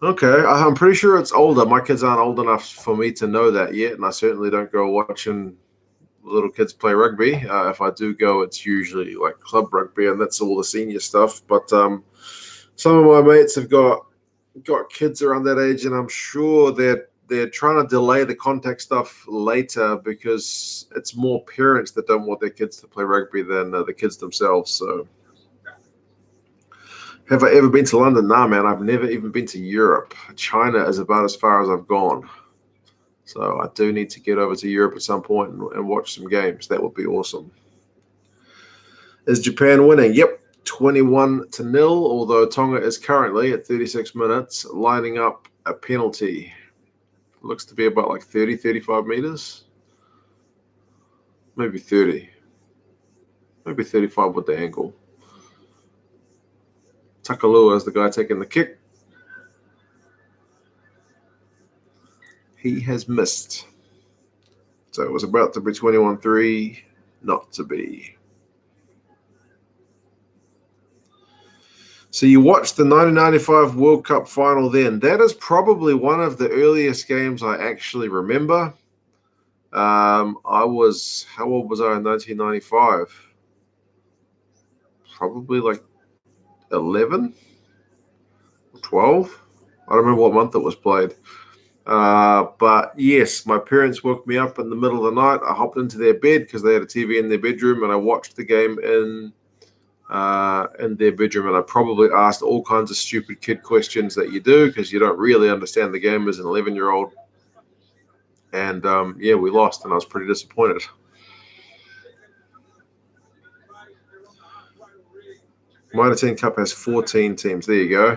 Okay, I'm pretty sure it's older. My kids aren't old enough for me to know that yet, and I certainly don't go watching little kids play rugby. If I do go, it's usually like club rugby, and that's all the senior stuff. But some of my mates have got kids around that age, and I'm sure they're trying to delay the contact stuff later because it's more parents that don't want their kids to play rugby than the kids themselves. So, have I ever been to London? Nah, man, I've never even been to Europe. China is about as far as I've gone. So I do need to get over to Europe at some point and watch some games. That would be awesome. Is Japan winning? Yep, 21-0, although Tonga is currently at 36 minutes lining up a penalty. Looks to be about like 30, 35 meters. Maybe 30. Maybe 35 with the ankle. Takalua is the guy taking the kick. He has missed. So it was about to be 21-3, not to be. So you watched the 1995 World Cup final then. That is probably one of the earliest games I actually remember. How old was I in 1995? Probably like 11, 12. I don't remember what month it was played. But yes, my parents woke me up in the middle of the night. I hopped into their bed because they had a TV in their bedroom, and I watched the game in their bedroom. And I probably asked all kinds of stupid kid questions that you do because you don't really understand the game as an 11-year-old. And yeah, we lost, and I was pretty disappointed. Mitre 10 Cup has 14 teams. There you go.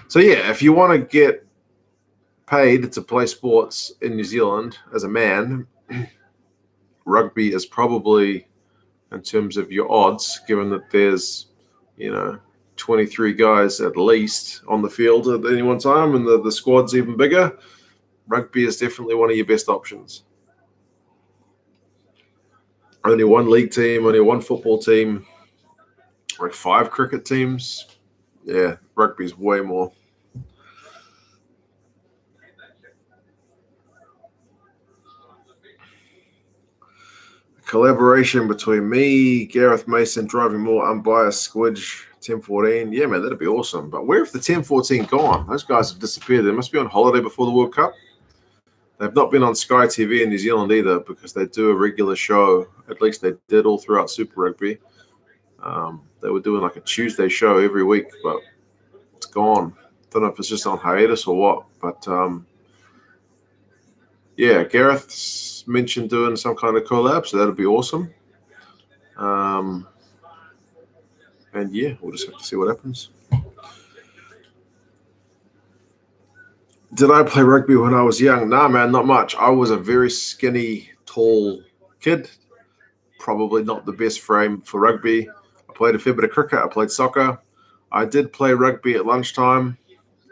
So yeah, if you want to get paid to play sports in New Zealand as a man, rugby is probably, in terms of your odds, given that there's 23 guys at least on the field at any one time, and the squad's even bigger, rugby is definitely one of your best options. Only 1 league team, only 1 football team, like 5 cricket teams. Yeah, rugby's way more. Collaboration between me, Gareth Mason, driving more unbiased Squidge, 10-14. Yeah, man, that'd be awesome. But where have the 10-14 gone? Those guys have disappeared. They must be on holiday before the World Cup. They've not been on Sky TV in New Zealand either because they do a regular show. At least they did all throughout Super Rugby. They were doing like a Tuesday show every week, but it's gone. Don't know if it's just on hiatus or what. But yeah, Gareth's mentioned doing some kind of collab, so that'd be awesome. And yeah, we'll just have to see what happens. Did I play rugby when I was young? Nah, man, not much. I was a very skinny, tall kid. Probably not the best frame for rugby. I played a fair bit of cricket. I played soccer. I did play rugby at lunchtime,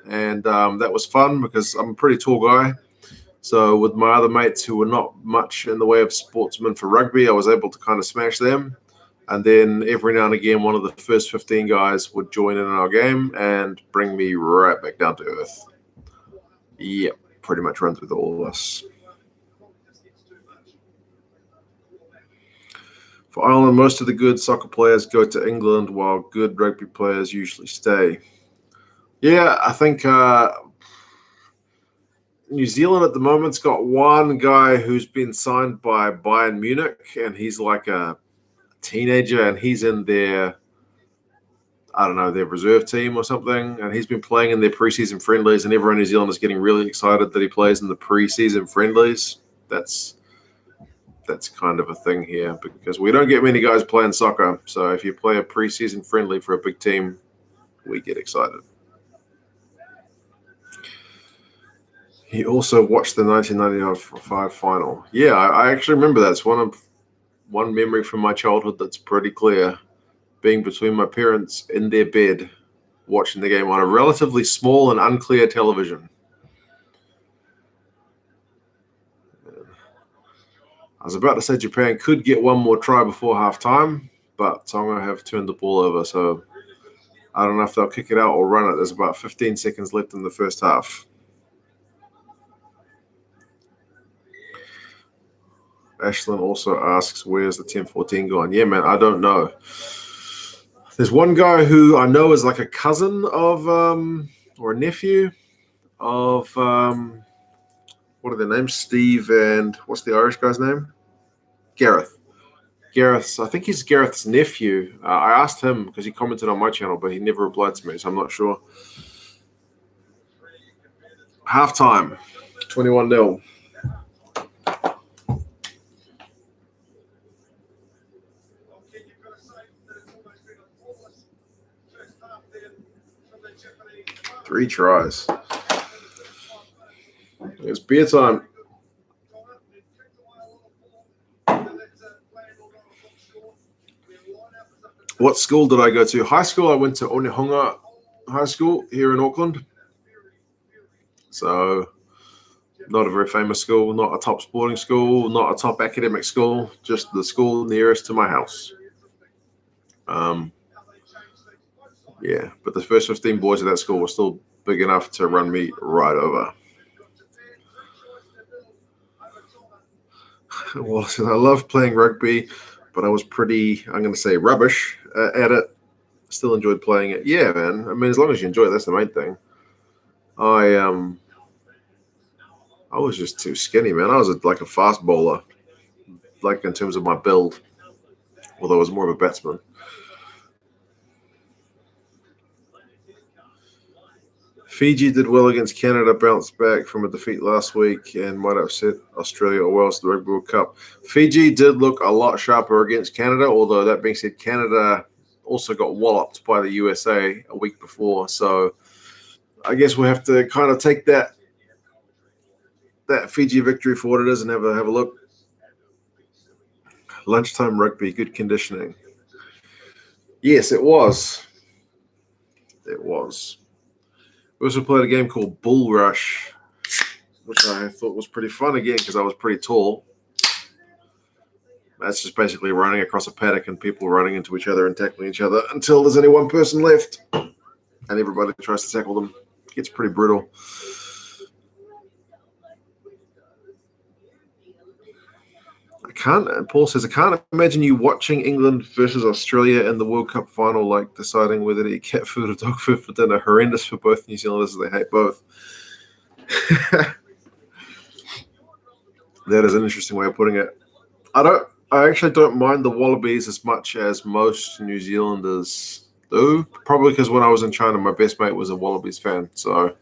and that was fun because I'm a pretty tall guy. So with my other mates who were not much in the way of sportsmen for rugby, I was able to kind of smash them. And then every now and again, one of the first 15 guys would join in our game and bring me right back down to earth. Yep, pretty much runs with all of us. For Ireland, most of the good soccer players go to England, while good rugby players usually stay. Yeah, I think New Zealand at the moment's got one guy who's been signed by Bayern Munich, and he's like a teenager, and he's in their, I don't know, their reserve team or something, and he's been playing in their preseason friendlies, and everyone in New Zealand is getting really excited that he plays in the preseason friendlies. That's kind of a thing here because we don't get many guys playing soccer. So if you play a preseason friendly for a big team, we get excited. He also watched the 1995 final. Yeah, I actually remember that's one memory from my childhood that's pretty clear. Being between my parents in their bed, watching the game on a relatively small and unclear television. I was about to say Japan could get one more try before halftime, but Tonga have turned the ball over, so I don't know if they'll kick it out or run it. There's about 15 seconds left in the first half. Ashlyn also asks, where's the 10-14 gone? Yeah, man, I don't know. There's one guy who I know is like a cousin of, or a nephew of, what are their names? Steve and what's the Irish guy's name? Gareth. I think he's Gareth's nephew. I asked him because he commented on my channel, but he never replied to me, so I'm not sure. Halftime, 21-0. Three tries. It's beer time. What school did I go to? High school, I went to Onehunga High School here in Auckland. So not a very famous school, not a top sporting school, not a top academic school, just the school nearest to my house. Yeah, but the first 15 boys at that school were still big enough to run me right over. Well, I love playing rugby, but I was pretty, I'm going to say, rubbish at it. Still enjoyed playing it. Yeah, man. I mean, as long as you enjoy it, that's the main thing. I was just too skinny, man. I was like a fast bowler, like in terms of my build, although I was more of a batsman. Fiji did well against Canada, bounced back from a defeat last week, and might upset Australia or Wales at the Rugby World Cup. Fiji did look a lot sharper against Canada, although that being said, Canada also got walloped by the USA a week before. So I guess we'll have to kind of take that Fiji victory for what it is and have a look. Lunchtime rugby, good conditioning. Yes, it was. It was. We also played a game called Bull Rush, which I thought was pretty fun again because I was pretty tall. That's just basically running across a paddock and people running into each other and tackling each other until there's only one person left and everybody tries to tackle them. It gets pretty brutal. Paul says, I can't imagine you watching England versus Australia in the World Cup final, like deciding whether to eat cat food or dog food for dinner. Horrendous for both New Zealanders. They hate both. That is an interesting way of putting it. I actually don't mind the Wallabies as much as most New Zealanders do. Probably because when I was in China, my best mate was a Wallabies fan. So,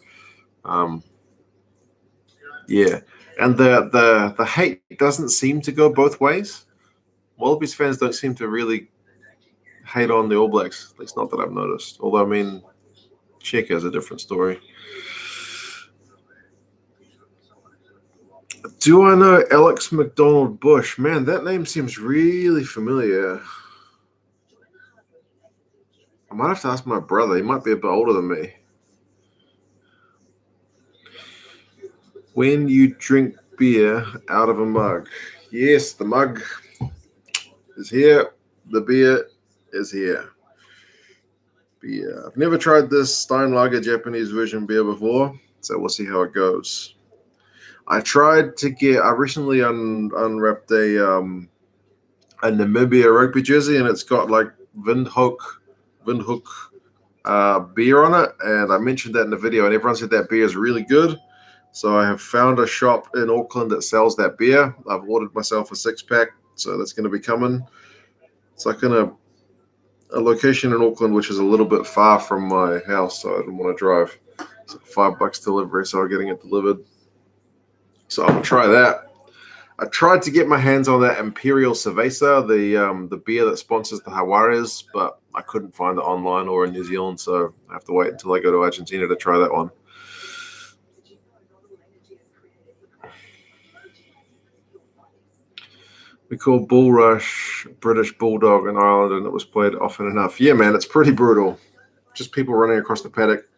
yeah. And the hate doesn't seem to go both ways. Wallabies fans don't seem to really hate on the All Blacks. At least not that I've noticed. Although, I mean, Cheika is a different story. Do I know Alex McDonald Bush? Man, that name seems really familiar. I might have to ask my brother. He might be a bit older than me. When you drink beer out of a mug. Yes, the mug is here. The beer is here. Beer. I've never tried this Steinlager Japanese version beer before, so we'll see how it goes. I recently unwrapped a Namibia rugby jersey, and it's got like Windhoek beer on it, and I mentioned that in the video, and everyone said that beer is really good. So I have found a shop in Auckland that sells that beer. I've ordered myself a 6-pack, so that's going to be coming. It's like in a location in Auckland, which is a little bit far from my house, so I didn't want to drive. It's like $5 delivery, so I'm getting it delivered. So I'll try that. I tried to get my hands on that Imperial Cerveza, the beer that sponsors the Jaguares, but I couldn't find it online or in New Zealand, so I have to wait until I go to Argentina to try that one. We call Bull Rush British Bulldog in Ireland, and it was played often enough. Yeah, man, it's pretty brutal. Just people running across the paddock,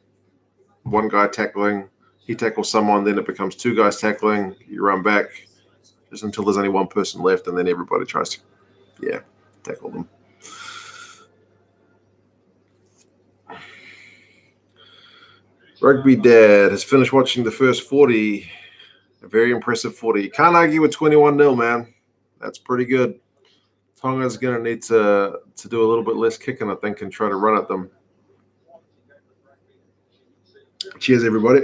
one guy tackling, he tackles someone, then it becomes two guys tackling, you run back, just until there's only one person left, and then everybody tries to, tackle them. Rugby Dad has finished watching the first 40. A very impressive 40. You can't argue with 21-0, man. That's pretty good. Tonga's going to need to do a little bit less kicking, I think, and try to run at them. Cheers, everybody.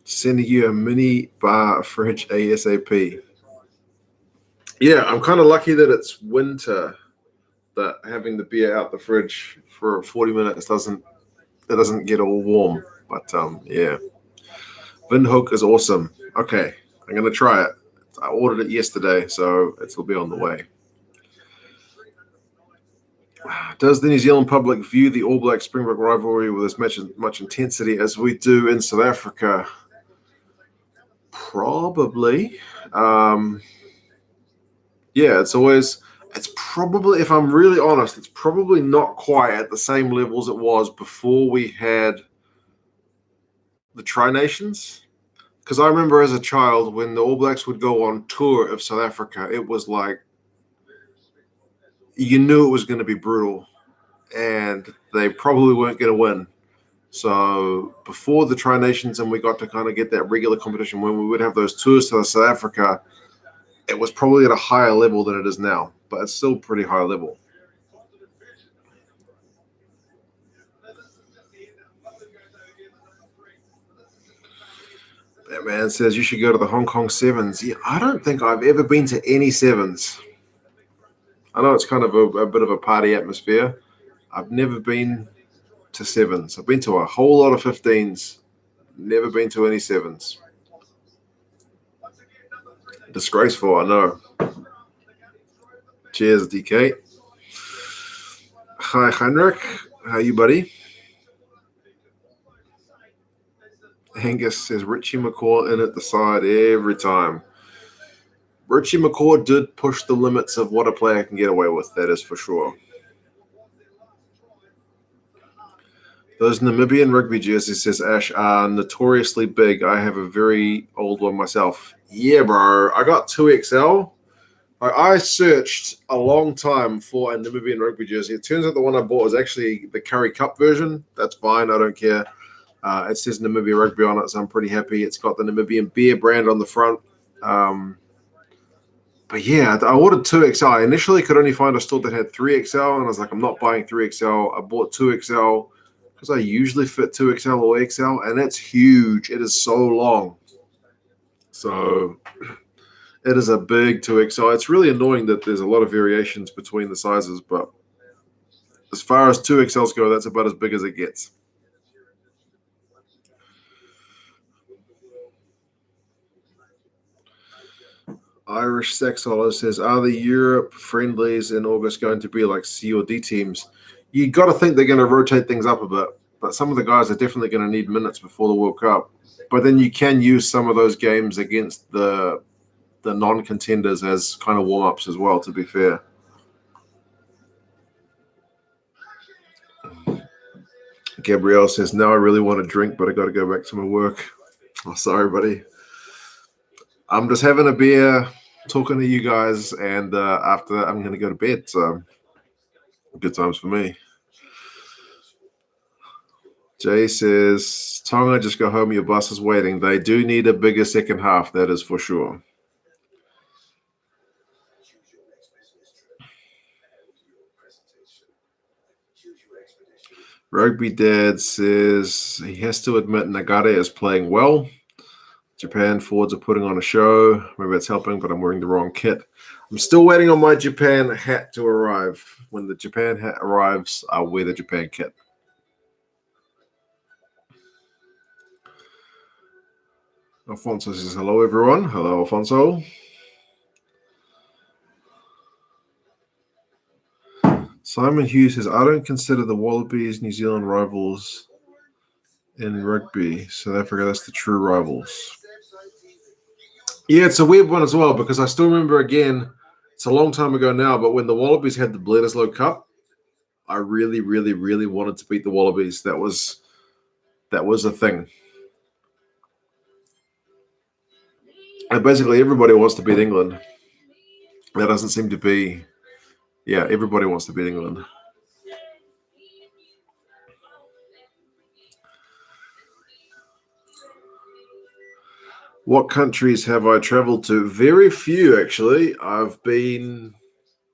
Sending you a mini bar fridge ASAP. Yeah, I'm kind of lucky that it's winter, that having the beer out the fridge for 40 minutes doesn't get all warm. But yeah, Windhoek is awesome. Okay, I'm gonna try it. I ordered it yesterday, so it'll be on the way. Does the New Zealand public view the All Black Springbok rivalry with as much intensity as we do in South Africa? Probably. Yeah, it's probably, if I'm really honest, it's probably not quite at the same levels it was before we had the Tri-Nations. Because I remember as a child, when the All Blacks would go on tour of South Africa, it was like, you knew it was going to be brutal, and they probably weren't going to win. So before the Tri-Nations and we got to kind of get that regular competition, when we would have those tours to South Africa, it was probably at a higher level than it is now, but it's still pretty high level. That man says you should go to the Hong Kong Sevens. Yeah, I don't think I've ever been to any Sevens. I know it's kind of a bit of a party atmosphere. I've never been to Sevens. I've been to a whole lot of 15s. Never been to any Sevens. Disgraceful, I know. Cheers, DK. Hi, Heinrich. How you, buddy? Angus says Richie McCaw in at the side every time. Richie McCaw did push the limits of what a player can get away with, that is for sure. Those Namibian rugby jerseys, says Ash, are notoriously big. I have a very old one myself. Yeah, bro. I got 2XL. I searched a long time for a Namibian rugby jersey. It turns out the one I bought was actually the Curry Cup version. That's fine. I don't care. It says Namibia Rugby on it, so I'm pretty happy. It's got the Namibian beer brand on the front. But yeah, I ordered 2XL. I initially could only find a store that had 3XL, and I was like, I'm not buying 3XL. I bought 2XL because I usually fit 2XL or XL, and it's huge. It is so long. So it is a big 2XL. It's really annoying that there's a lot of variations between the sizes, but as far as 2XLs go, that's about as big as it gets. Irish Sex Hollow says, are the Europe friendlies in August going to be like C or D teams? you got to think they're going to rotate things up a bit. But some of the guys are definitely going to need minutes before the World Cup. But then you can use some of those games against the non-contenders as kind of warm-ups as well, to be fair. Gabrielle says, now I really want to drink, but I got to go back to my work. Oh, sorry, buddy. I'm just having a beer, talking to you guys, and after that, I'm going to go to bed. So good times for me. Jay says, Tonga, just go home. Your bus is waiting. They do need a bigger second half. That is for sure. Rugby Dad says he has to admit Nagare is playing well. Japan forwards are putting on a show. Maybe it's helping, but I'm wearing the wrong kit. I'm still waiting on my Japan hat to arrive. When the Japan hat arrives, I'll wear the Japan kit. Alfonso says, hello, everyone. Hello, Alfonso. Simon Hughes says, I don't consider the Wallabies New Zealand rivals in rugby. South Africa, that's the true rivals. Yeah, it's a weird one as well because I still remember, again, it's a long time ago now, but when the Wallabies had the Bledisloe Cup, I really, really, really wanted to beat the Wallabies. That was a thing. And basically everybody wants to beat England. That doesn't seem to be... Yeah, everybody wants to beat England. What countries have I traveled to? Very few, actually. I've been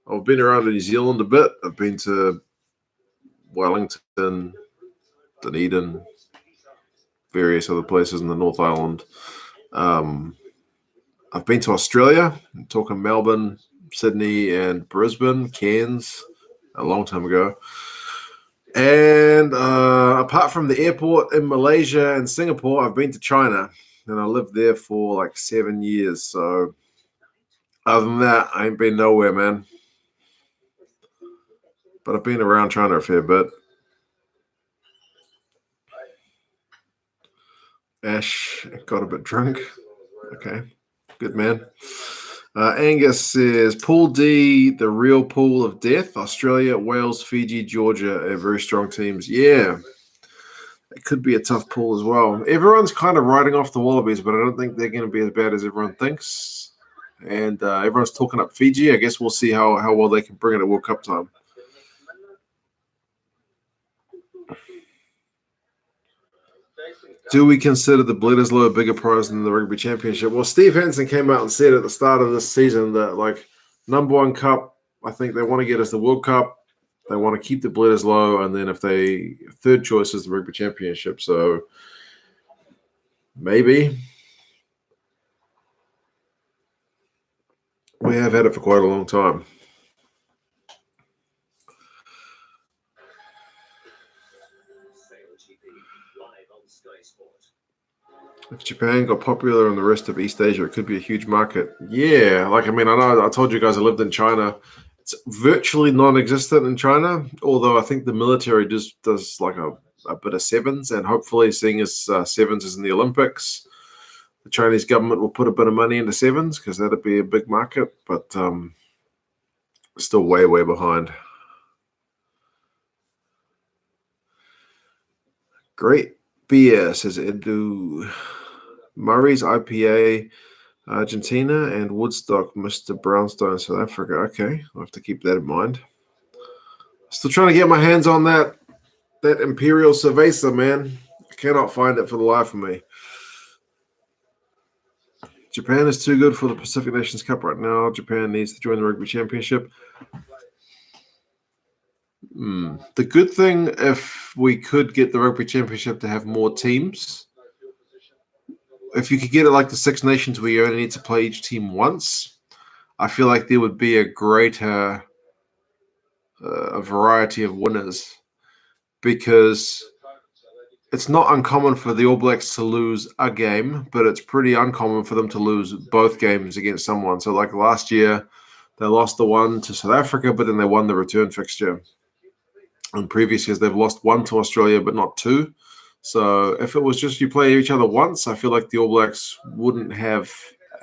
around New Zealand a bit. I've been to Wellington, Dunedin, various other places in the North Island. I've been to Australia. I'm talking Melbourne, Sydney, and Brisbane, Cairns, a long time ago. And apart from the airport in Malaysia and Singapore, I've been to China. And I lived there for like 7 years. So other than that, I ain't been nowhere, man. But I've been around China a fair bit. Ash got a bit drunk. Okay, good man. Angus says, Pool D, the real pool of death. Australia, Wales, Fiji, Georgia are very strong teams. Yeah, it could be a tough pool as well. Everyone's kind of writing off the Wallabies, but I don't think they're going to be as bad as everyone thinks. And everyone's talking up Fiji. I guess we'll see how well they can bring it at World Cup time. Do we consider the Bledisloe a bigger prize than the Rugby Championship? Well, Steve Hansen came out and said at the start of this season that, like, number one cup, I think they want to get us the World Cup. They want to keep the Bledisloe, and then third choice is the Rugby Championship. So maybe. We have had it for quite a long time. If Japan got popular in the rest of East Asia, it could be a huge market. Yeah, I know I told you guys I lived in China. It's virtually non-existent in China, although I think the military just does like a bit of sevens, and hopefully, seeing as sevens is in the Olympics, the Chinese government will put a bit of money into sevens because that'd be a big market, but still way, way behind. Great beer, says Edu. Murray's IPA, Argentina, and Woodstock, Mr. Brownstone, South Africa. Okay, I'll have to keep that in mind. Still trying to get my hands on that Imperial Cerveza, man. I cannot find it for the life of me. Japan is too good for the Pacific Nations Cup right now. Japan needs to join the Rugby Championship. The good thing, if we could get the Rugby Championship to have more teams, if you could get it like the Six Nations where you only need to play each team once, I feel like there would be a greater variety of winners, because it's not uncommon for the All Blacks to lose a game, but it's pretty uncommon for them to lose both games against someone. So like last year, they lost the one to South Africa, but then they won the return fixture. In previous years, they've lost 1 to Australia, but not 2. So if it was just you play each other once, I feel like the All Blacks wouldn't have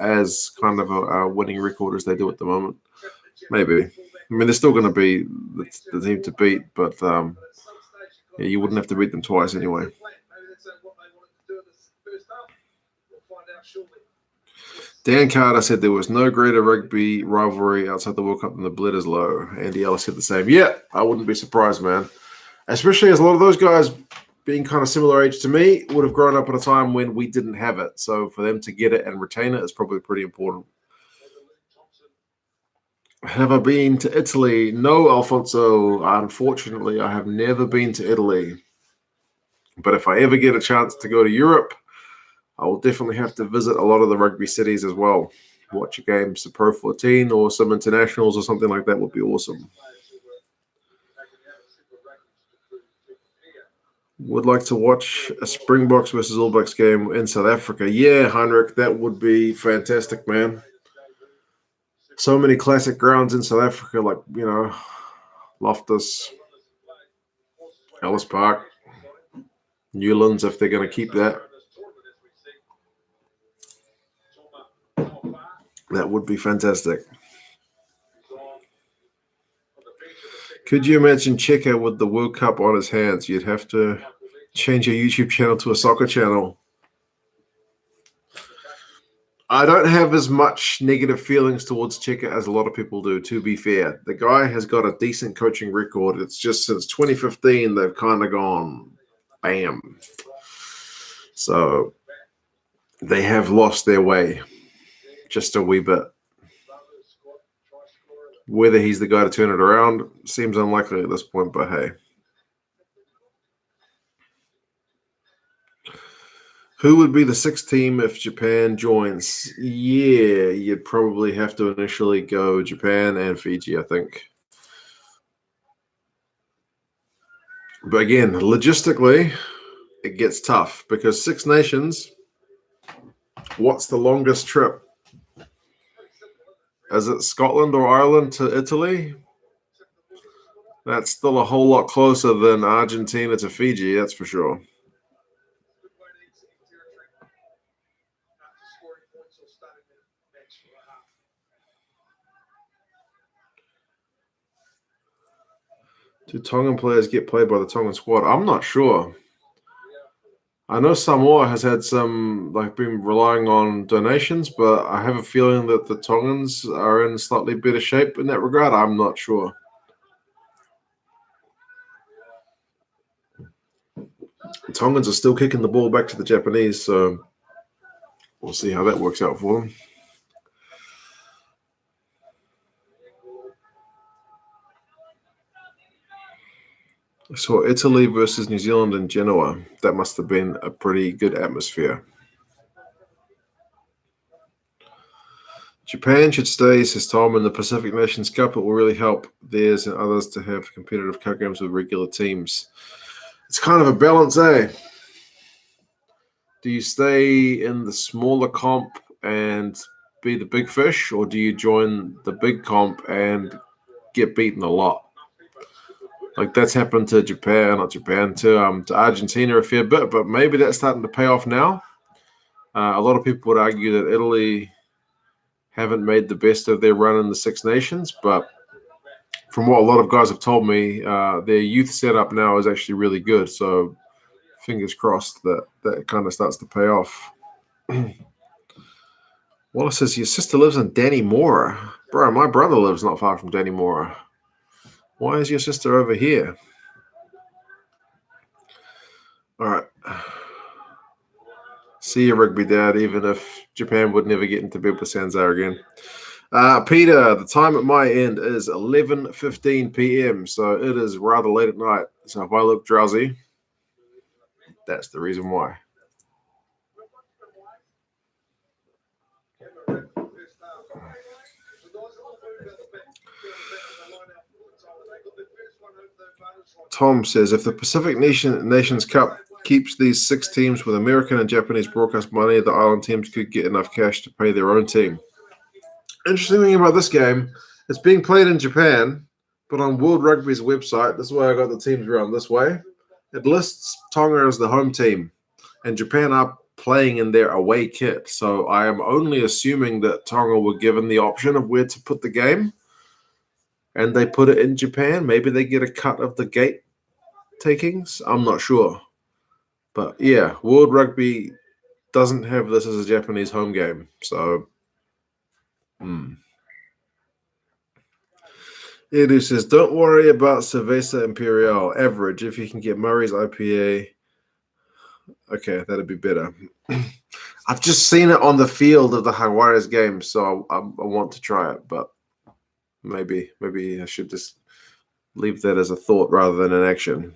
as kind of a winning record as they do at the moment. Maybe. I mean, they're still going to be the team to beat, but yeah, you wouldn't have to beat them twice anyway. Dan Carter said there was no greater rugby rivalry outside the World Cup than the Bledisloe. Andy Ellis said the same. Yeah, I wouldn't be surprised, man. Especially as a lot of those guys, being kind of similar age to me, would have grown up at a time when we didn't have it. So for them to get it and retain it is probably pretty important. Have I been to Italy? No, Alfonso. Unfortunately, I have never been to Italy. But if I ever get a chance to go to Europe, I will definitely have to visit a lot of the rugby cities as well. Watch a game, some Pro 14 or some internationals or something like that would be awesome. Would like to watch a Springboks versus All Blacks game in South Africa. Yeah, Heinrich, that would be fantastic, man. So many classic grounds in South Africa, like, Loftus, Ellis Park, Newlands, if they're going to keep that. That would be fantastic. Could you imagine Checker with the World Cup on his hands? You'd have to change your YouTube channel to a soccer channel. I don't have as much negative feelings towards Checker as a lot of people do, to be fair. The guy has got a decent coaching record. It's just since 2015 they've kind of gone bam. So they have lost their way just a wee bit. Whether he's the guy to turn it around seems unlikely at this point, but hey. Who would be the 6th team if Japan joins? Yeah, you'd probably have to initially go Japan and Fiji, I think. But again, logistically, it gets tough because 6 nations, what's the longest trip? Is it Scotland or Ireland to Italy? That's still a whole lot closer than Argentina to Fiji, that's for sure. Do Tongan players get played by the Tongan squad? I'm not sure. I know Samoa has had been relying on donations, but I have a feeling that the Tongans are in slightly better shape in that regard. I'm not sure. The Tongans are still kicking the ball back to the Japanese, so we'll see how that works out for them. I saw Italy versus New Zealand in Genoa. That must have been a pretty good atmosphere. Japan should stay, says Tom, in the Pacific Nations Cup. It will really help theirs and others to have competitive cup games with regular teams. It's kind of a balance, eh? Do you stay in the smaller comp and be the big fish, or do you join the big comp and get beaten a lot? Like that's happened to to Argentina a fair bit, but maybe that's starting to pay off now. A lot of people would argue that Italy haven't made the best of their run in the Six Nations, but from what a lot of guys have told me, their youth setup now is actually really good. So fingers crossed that kind of starts to pay off. Wallace says, your sister lives in Dannemora. Bro, my brother lives not far from Dannemora. Why is your sister over here? All right. See you, Rugby Dad, even if Japan would never get into bed with Sanzar again. Peter, the time at my end is 11:15 p.m., so it is rather late at night. So if I look drowsy, that's the reason why. Tom says, if the Pacific Nations Cup keeps these 6 teams with American and Japanese broadcast money, the island teams could get enough cash to pay their own team. Interesting thing about this game, it's being played in Japan, But on World Rugby's website, this is why I got the teams around this way. It lists Tonga as the home team, and Japan are playing in their away kit. So I am only assuming that Tonga were given the option of where to put the game, and they put it in Japan. Maybe they get a cut of the gate takings. I'm not sure. But yeah, World Rugby doesn't have this as a Japanese home game. So, Edu says, don't worry about Cerveza Imperial. Average, if you can get Murray's IPA. Okay, that'd be better. I've just seen it on the field of the Jaguares game, so I want to try it, but maybe I should just leave that as a thought rather than an action.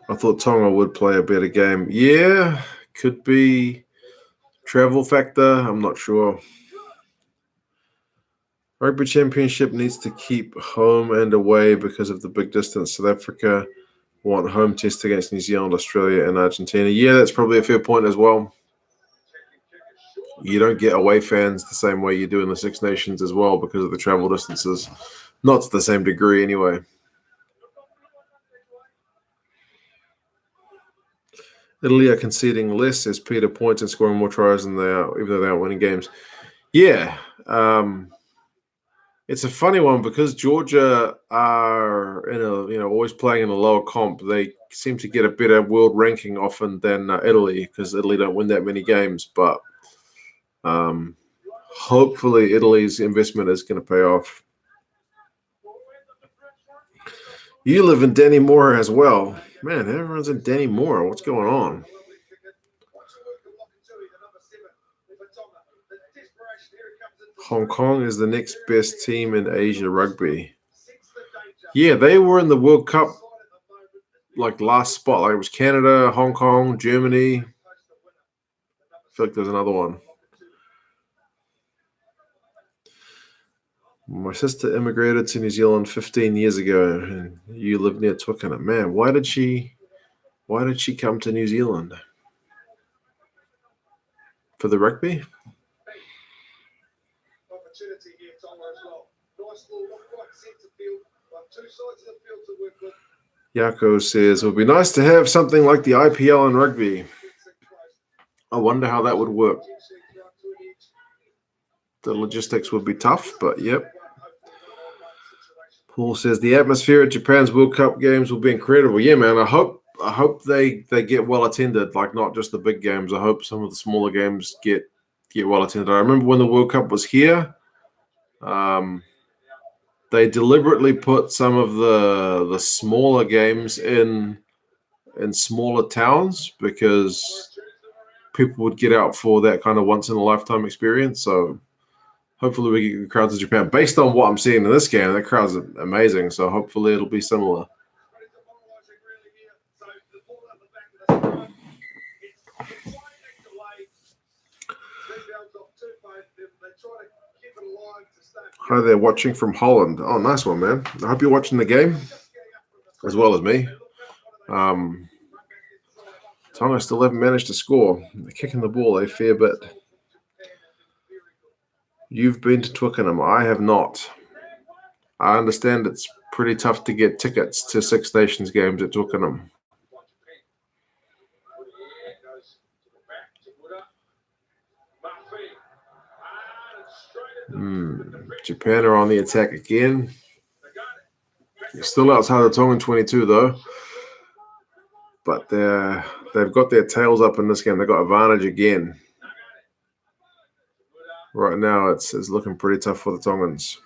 I thought Tonga would play a better game. Yeah, could be travel factor. I'm not sure. Rugby Championship needs to keep home and away because of the big distance. South Africa want home test against New Zealand, Australia, and Argentina. Yeah, that's probably a fair point as well. You don't get away fans the same way you do in the Six Nations as well because of the travel distances. Not to the same degree anyway. Italy are conceding less as Peter points and scoring more tries than they are, even though they aren't winning games. Yeah. It's a funny one because Georgia are always playing in a lower comp. They seem to get a better world ranking often than Italy because Italy don't win that many games. But hopefully Italy's investment is going to pay off. You live in Dannemora as well. Man, everyone's in Dannemora. What's going on? Hong Kong is the next best team in Asia rugby. Yeah, they were in the World Cup like last spot. Like it was Canada, Hong Kong, Germany. I feel like there's another one. My sister immigrated to New Zealand 15 years ago, and you live near Twickenham. Man, why did she come to New Zealand? For the rugby? Yako says, it would be nice to have something like the IPL in rugby. I wonder how that would work. The logistics would be tough, but yep. Paul says the atmosphere at Japan's World Cup games will be incredible. Yeah, man. I hope they get well attended, like not just the big games. I hope some of the smaller games get well attended. I remember when the World Cup was here, they deliberately put some of the smaller games in smaller towns because people would get out for that kind of once in a lifetime experience. So hopefully we get crowds in Japan. Based on what I'm seeing in this game, the crowds are amazing. So hopefully it'll be similar. Hi there, watching from Holland. Oh, nice one, man. I hope you're watching the game as well as me. Tonga still haven't managed to score. They're kicking the ball a fair bit. You've been to Twickenham. I have not. I understand it's pretty tough to get tickets to Six Nations games at Twickenham. Japan are on the attack again. They're still outside the Tongan 22, though. But they've got their tails up in this game. They've got advantage again. Right now, it's looking pretty tough for the Tongans.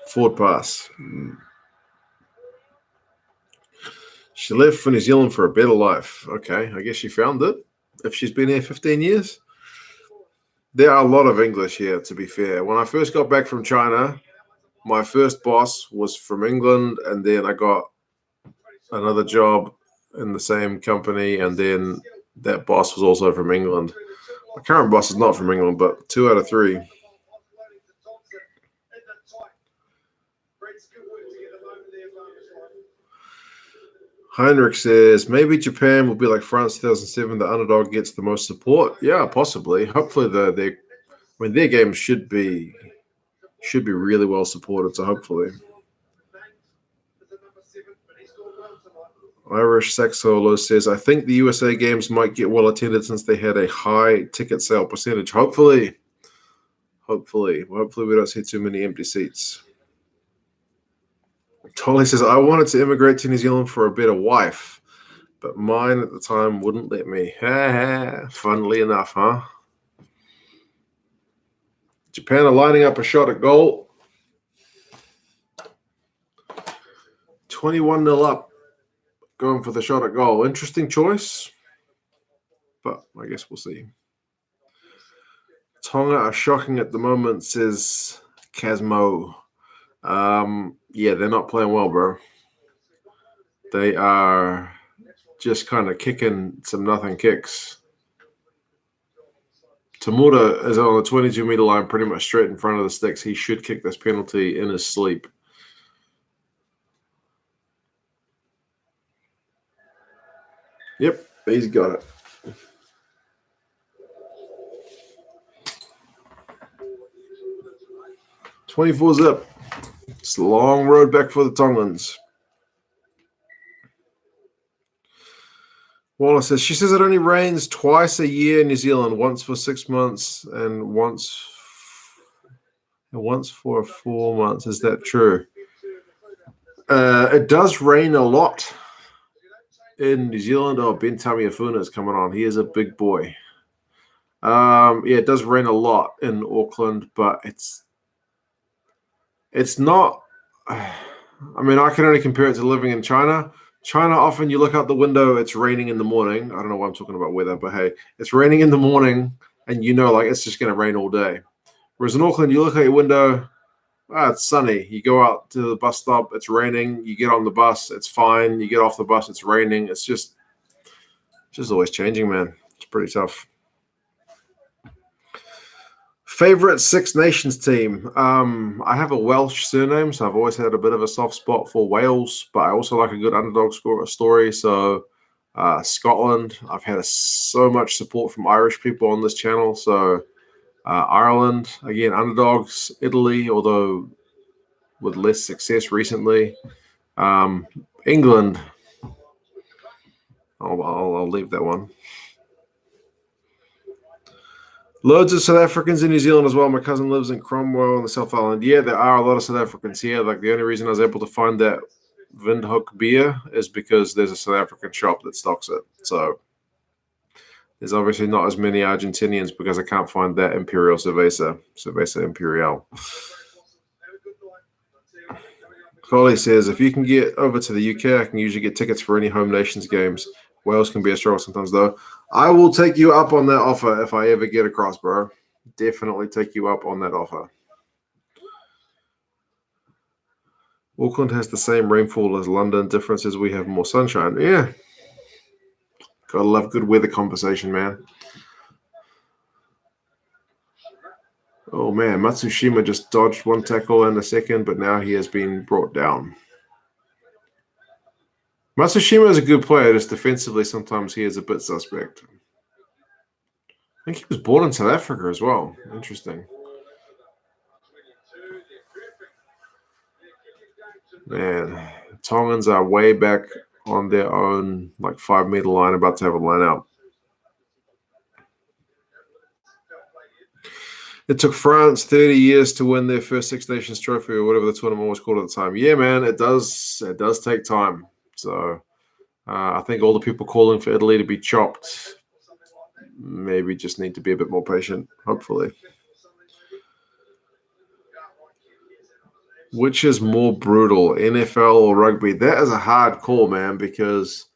Forward pass. She left for New Zealand for a better life. Okay, I guess she found it. If she's been here 15 years. There are a lot of English here, to be fair. When I first got back from China, my first boss was from England, and then I got another job in the same company, and then that boss was also from England. My current boss is not from England, but 2 out of 3. Heinrich says, maybe Japan will be like France 2007. The underdog gets the most support. Yeah, possibly. Hopefully, their game should be really well supported. So hopefully, Irish Saxolo says, I think the USA games might get well attended since they had a high ticket sale percentage. Hopefully, we don't see too many empty seats. Tolly says, I wanted to immigrate to New Zealand for a better wife, but mine at the time wouldn't let me. Funnily enough, huh? Japan are lining up a shot at goal. 21-0 up, going for the shot at goal. Interesting choice, but I guess we'll see. Tonga are shocking at the moment, says Casmo. Yeah, they're not playing well, bro. They are just kind of kicking some nothing kicks. Tamura is on the 22-meter line, pretty much straight in front of the sticks. He should kick this penalty in his sleep. Yep, he's got it. 24 zip. It's a long road back for the Tongans. Wallace says, she says it only rains twice a year in New Zealand, once for 6 months and once for 4 months. Is that true? It does rain a lot in New Zealand. Oh, Ben Tamiafuna is coming on. He is a big boy. Yeah, it does rain a lot in Auckland, but it's not. I mean, I can only compare it to living in China. China, often you look out the window, it's raining in the morning. I don't know why I'm talking about weather, but hey, it's raining in the morning, and like it's just going to rain all day. Whereas in Auckland, you look out your window, it's sunny. You go out to the bus stop, it's raining. You get on the bus, it's fine. You get off the bus, it's raining. It's just always changing, man. It's pretty tough. Favorite Six Nations team? I have a Welsh surname, so I've always had a bit of a soft spot for Wales, but I also like a good underdog story. So Scotland, I've had so much support from Irish people on this channel. So Ireland, again, underdogs. Italy, although with less success recently. England, I'll leave that one. Loads of South Africans in New Zealand as well. My cousin lives in Cromwell in the South Island. Yeah, there are a lot of South Africans here. Like the only reason I was able to find that Windhoek beer is because there's a South African shop that stocks it. So there's obviously not as many Argentinians because I can't find that Imperial Cerveza Imperial. Coley says, if you can get over to the UK, I can usually get tickets for any home nations games. Wales can be a struggle sometimes, though. I will take you up on that offer if I ever get across, bro. Definitely take you up on that offer. Auckland has the same rainfall as London. Difference is we have more sunshine. Yeah. Gotta love good weather conversation, man. Oh, man. Matsushima just dodged one tackle in a second, but now he has been brought down. Matsushima is a good player, just defensively sometimes he is a bit suspect. I think he was born in South Africa as well. Interesting. Man, Tongans are way back on their own, 5-meter line, about to have a line out. It took France 30 years to win their first Six Nations trophy or whatever the tournament was called at the time. Yeah, man, it does take time. So I think all the people calling for Italy to be chopped maybe just need to be a bit more patient, hopefully. Which is more brutal, NFL or rugby? That is a hard call, man, because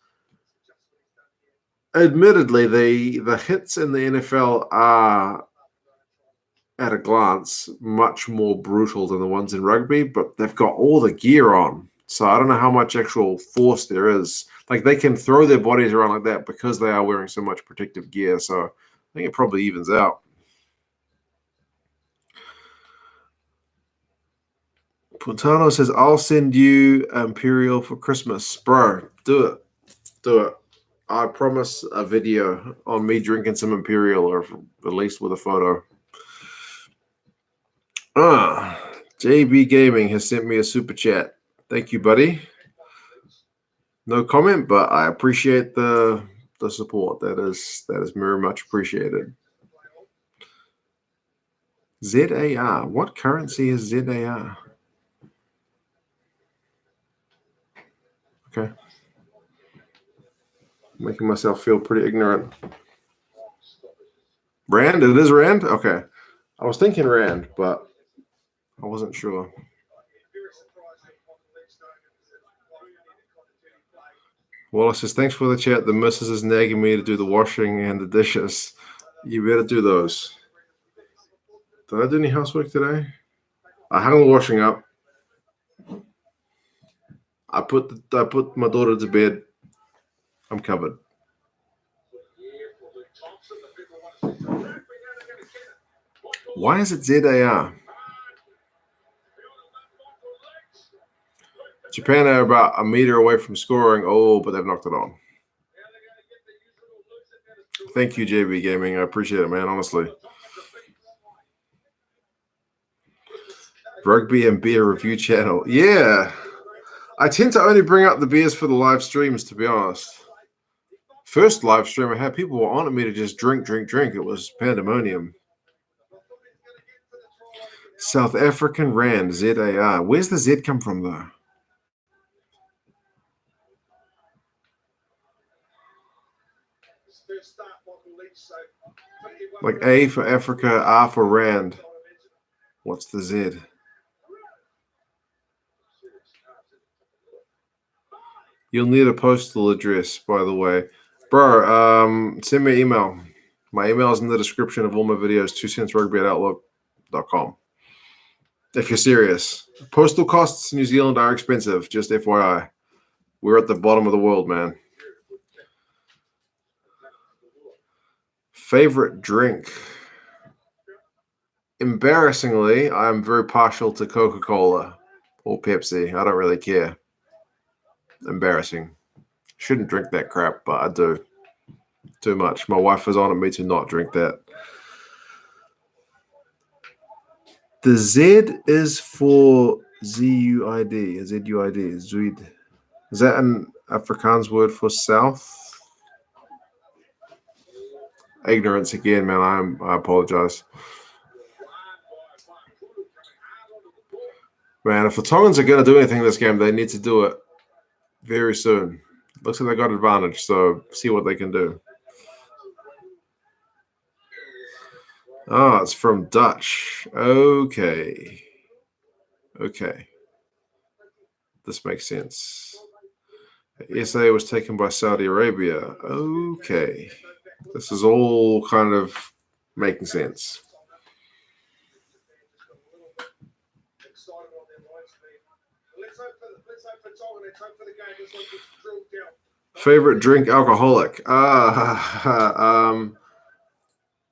admittedly, the hits in the NFL are, at a glance, much more brutal than the ones in rugby, but they've got all the gear on. So I don't know how much actual force there is. They can throw their bodies around like that because they are wearing so much protective gear. So I think it probably evens out. Puntano says, I'll send you Imperial for Christmas. Bro, do it. Do it. I promise a video on me drinking some Imperial, or at least with a photo. JB Gaming has sent me a super chat. Thank you, buddy. No comment, but I appreciate the support. That is very much appreciated. ZAR. What currency is ZAR? Okay. Making myself feel pretty ignorant. Rand? It is Rand? Okay. I was thinking Rand, but I wasn't sure. Wallace says, thanks for the chat. The missus is nagging me to do the washing and the dishes. You better do those. Did I do any housework today? I hung the washing up. I put my daughter to bed. I'm covered. Why is it ZAR? Japan are about a meter away from scoring. Oh, but they've knocked it on. Thank you, JB Gaming. I appreciate it, man, honestly. Rugby and beer review channel. Yeah. I tend to only bring up the beers for the live streams, to be honest. First live stream I had, people were on at me to just drink. It was pandemonium. South African Rand, ZAR. Where's the Z come from, though? Like A for Africa, R for Rand. What's the Z? You'll need a postal address, by the way. Bro, send me an email. My email is in the description of all my videos, 2centsrugby@outlook.com. If you're serious. Postal costs in New Zealand are expensive, just FYI. We're at the bottom of the world, man. Favorite drink? Embarrassingly, I'm very partial to Coca-Cola or Pepsi. I don't really care. Embarrassing. Shouldn't drink that crap, but I do. Too much. My wife is on at me to not drink that. The Z is for ZUID. ZUID. Zuid. Is that an Afrikaans word for south? Ignorance again, man. I apologize. Man, if the Tongans are going to do anything in this game, they need to do it very soon. Looks like they got advantage, so see what they can do. Oh, it's from Dutch. Okay. This makes sense. SA was taken by Saudi Arabia. Okay. This is all kind of making sense. Favorite drink, alcoholic.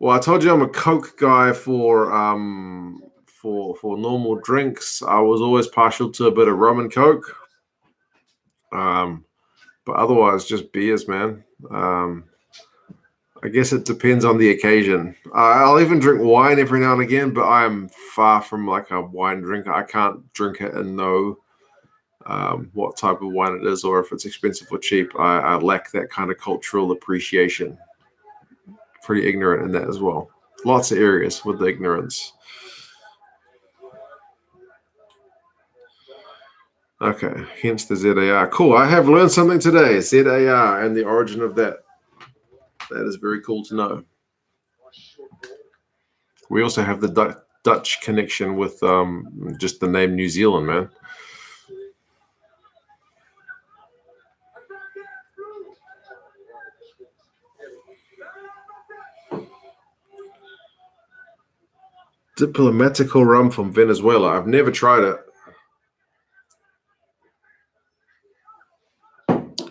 Well, I told you I'm a Coke guy for normal drinks. I was always partial to a bit of rum and Coke. But otherwise, just beers, man. I guess it depends on the occasion. I'll even drink wine every now and again, but I'm far from like a wine drinker. I can't drink it and know what type of wine it is or if it's expensive or cheap. I lack that kind of cultural appreciation. Pretty ignorant in that as well. Lots of areas with the ignorance. Okay, hence the ZAR. Cool, I have learned something today. ZAR and the origin of that. That is very cool to know. We also have the Dutch connection with just the name New Zealand, man. Diplomatical rum from Venezuela. I've never tried it.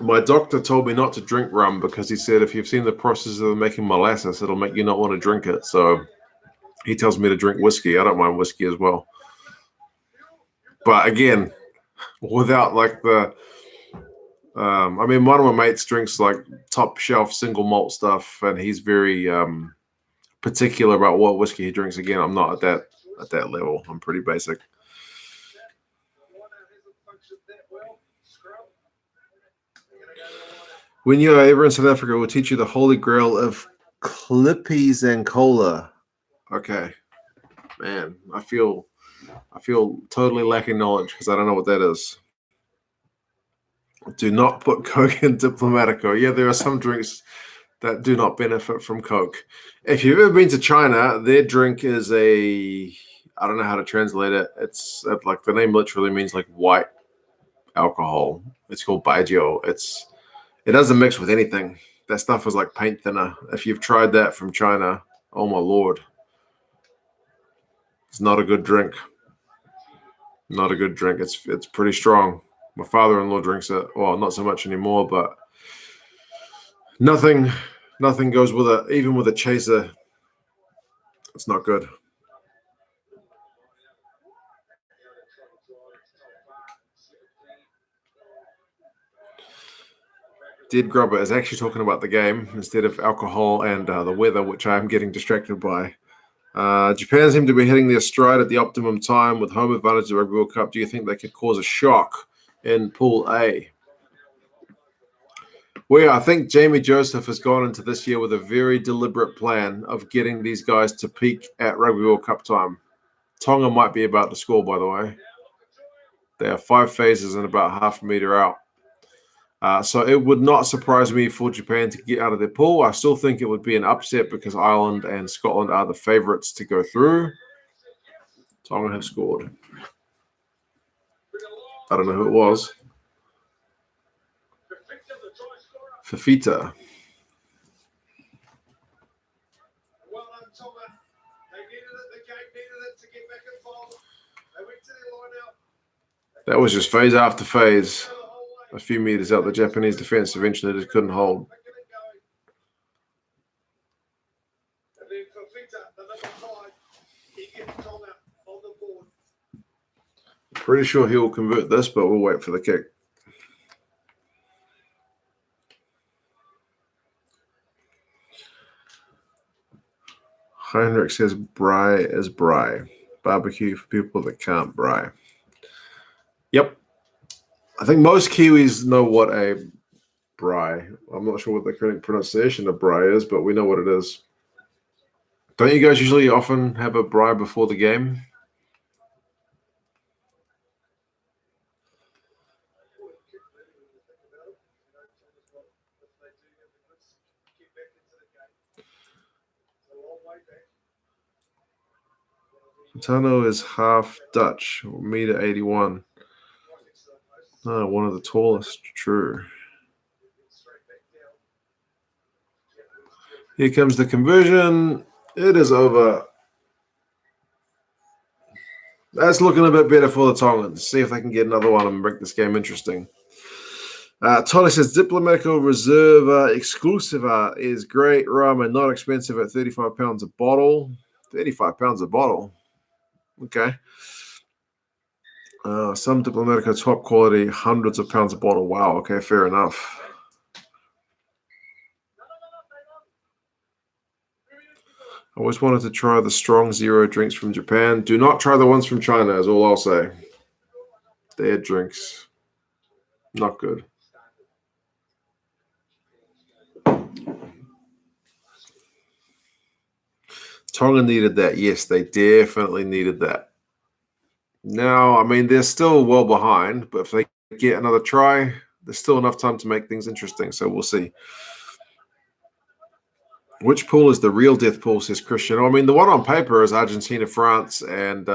My doctor told me not to drink rum because he said if you've seen the process of making molasses, it'll make you not want to drink it. So he tells me to drink whiskey. I don't mind whiskey as well. But again, without like the I mean, one of my mates drinks like top shelf single malt stuff, and he's very particular about what whiskey he drinks. Again, I'm not at that level. I'm pretty basic. When you are ever in South Africa, we'll teach you the holy grail of Clippies and cola. Okay, man, I feel totally lacking knowledge because I don't know what that is. Do not put Coke in Diplomatico. Yeah, there are some drinks that do not benefit from Coke. If you've ever been to China, their drink is I don't know how to translate it. It's like the name literally means like white alcohol. It's called baijiu. It doesn't mix with anything. That stuff is like paint thinner. If you've tried that from China, oh my lord, it's not a good drink. Not a good drink. It's pretty strong. My father-in-law drinks it. Well, not so much anymore, but nothing goes with it. Even with a chaser, it's not good. Dead Grubber is actually talking about the game instead of alcohol and the weather, which I'm getting distracted by. Japan seem to be hitting their stride at the optimum time with home advantage of the Rugby World Cup. Do you think they could cause a shock in Pool A? Well, I think Jamie Joseph has gone into this year with a very deliberate plan of getting these guys to peak at Rugby World Cup time. Tonga might be about to score, by the way. They are 5 phases and about half a meter out. So it would not surprise me for Japan to get out of their pool. I still think it would be an upset because Ireland and Scotland are the favourites to go through. Tonga have scored. I don't know who it was. Fafita. That was just phase after phase. A few meters out, the Japanese defense eventually just couldn't hold. Pretty sure he will convert this, but we'll wait for the kick. Heinrich says braai is braai. Barbecue for people that can't braai. Yep. I think most Kiwis know what a braai. I'm not sure what the correct pronunciation of braai is, but we know what it is. Don't you guys usually often have a braai before the game? Tano is half Dutch, 1.81 m. One of the tallest, true. Here comes the conversion. It is over. That's looking a bit better for the Tongans. See if they can get another one and make this game interesting. Tony says Diplomatico Reserva Exclusiva is great rum and not expensive at £35 a bottle. £35 a bottle. Okay. Some Diplomatico top quality, hundreds of pounds a bottle. Wow. Okay, fair enough. I always wanted to try the strong zero drinks from Japan. Do not try the ones from China, is all I'll say. Their drinks, not good. Tonga needed that. Yes, they definitely needed that. Now, I mean, they're still well behind, but if they get another try, there's still enough time to make things interesting. So we'll see. Which pool is the real death pool, says Christian? I mean, the one on paper is Argentina, France, and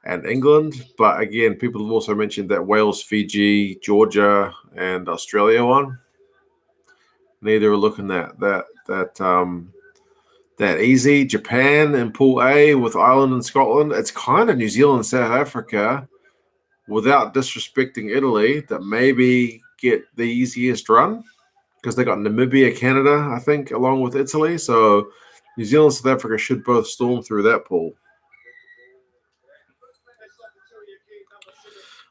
England. But again, people have also mentioned that Wales, Fiji, Georgia, and Australia one. Neither are looking that easy. Japan in Pool A with Ireland and Scotland. It's kind of New Zealand, South Africa, without disrespecting Italy, that maybe get the easiest run. Because they got Namibia, Canada, I think, along with Italy. So New Zealand, South Africa should both storm through that pool.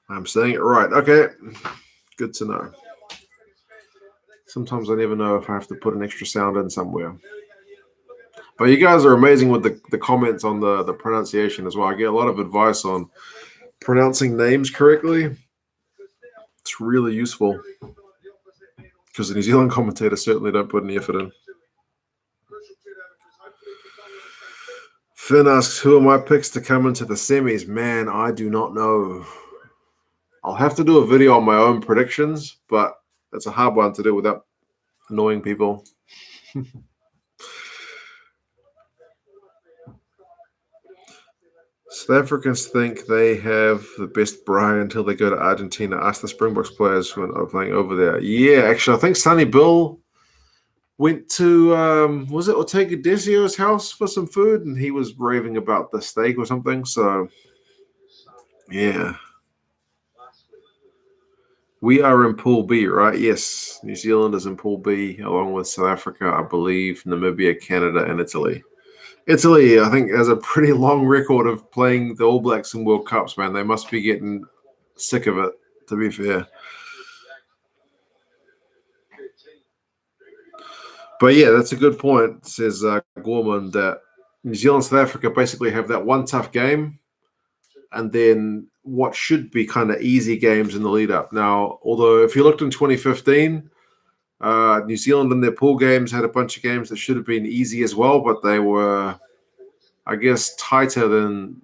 I'm saying it right. Okay. Good to know. Sometimes I never know if I have to put an extra sound in somewhere. But you guys are amazing with the comments on the pronunciation as well. I get a lot of advice on pronouncing names correctly. It's really useful because the New Zealand commentators certainly don't put any effort in. Finn asks, who are my picks to come into the semis? Man, I do not know. I'll have to do a video on my own predictions, but it's a hard one to do without annoying people. South Africans think they have the best braai until they go to Argentina. Ask the Springboks players when playing over there. Yeah, actually, I think Sonny Bill went to, was it Ortega Desio's house for some food? And he was raving about the steak or something. So, yeah. We are in Pool B, right? Yes. New Zealand is in Pool B, along with South Africa, I believe, Namibia, Canada, and Italy. Italy, I think, has a pretty long record of playing the All Blacks in World Cups, man. They must be getting sick of it, to be fair. But yeah, that's a good point, says Gorman, that New Zealand and South Africa basically have that one tough game and then what should be kind of easy games in the lead up. Now, although if you looked in 2015, New Zealand in their pool games had a bunch of games that should have been easy as well, but they were, I guess, tighter than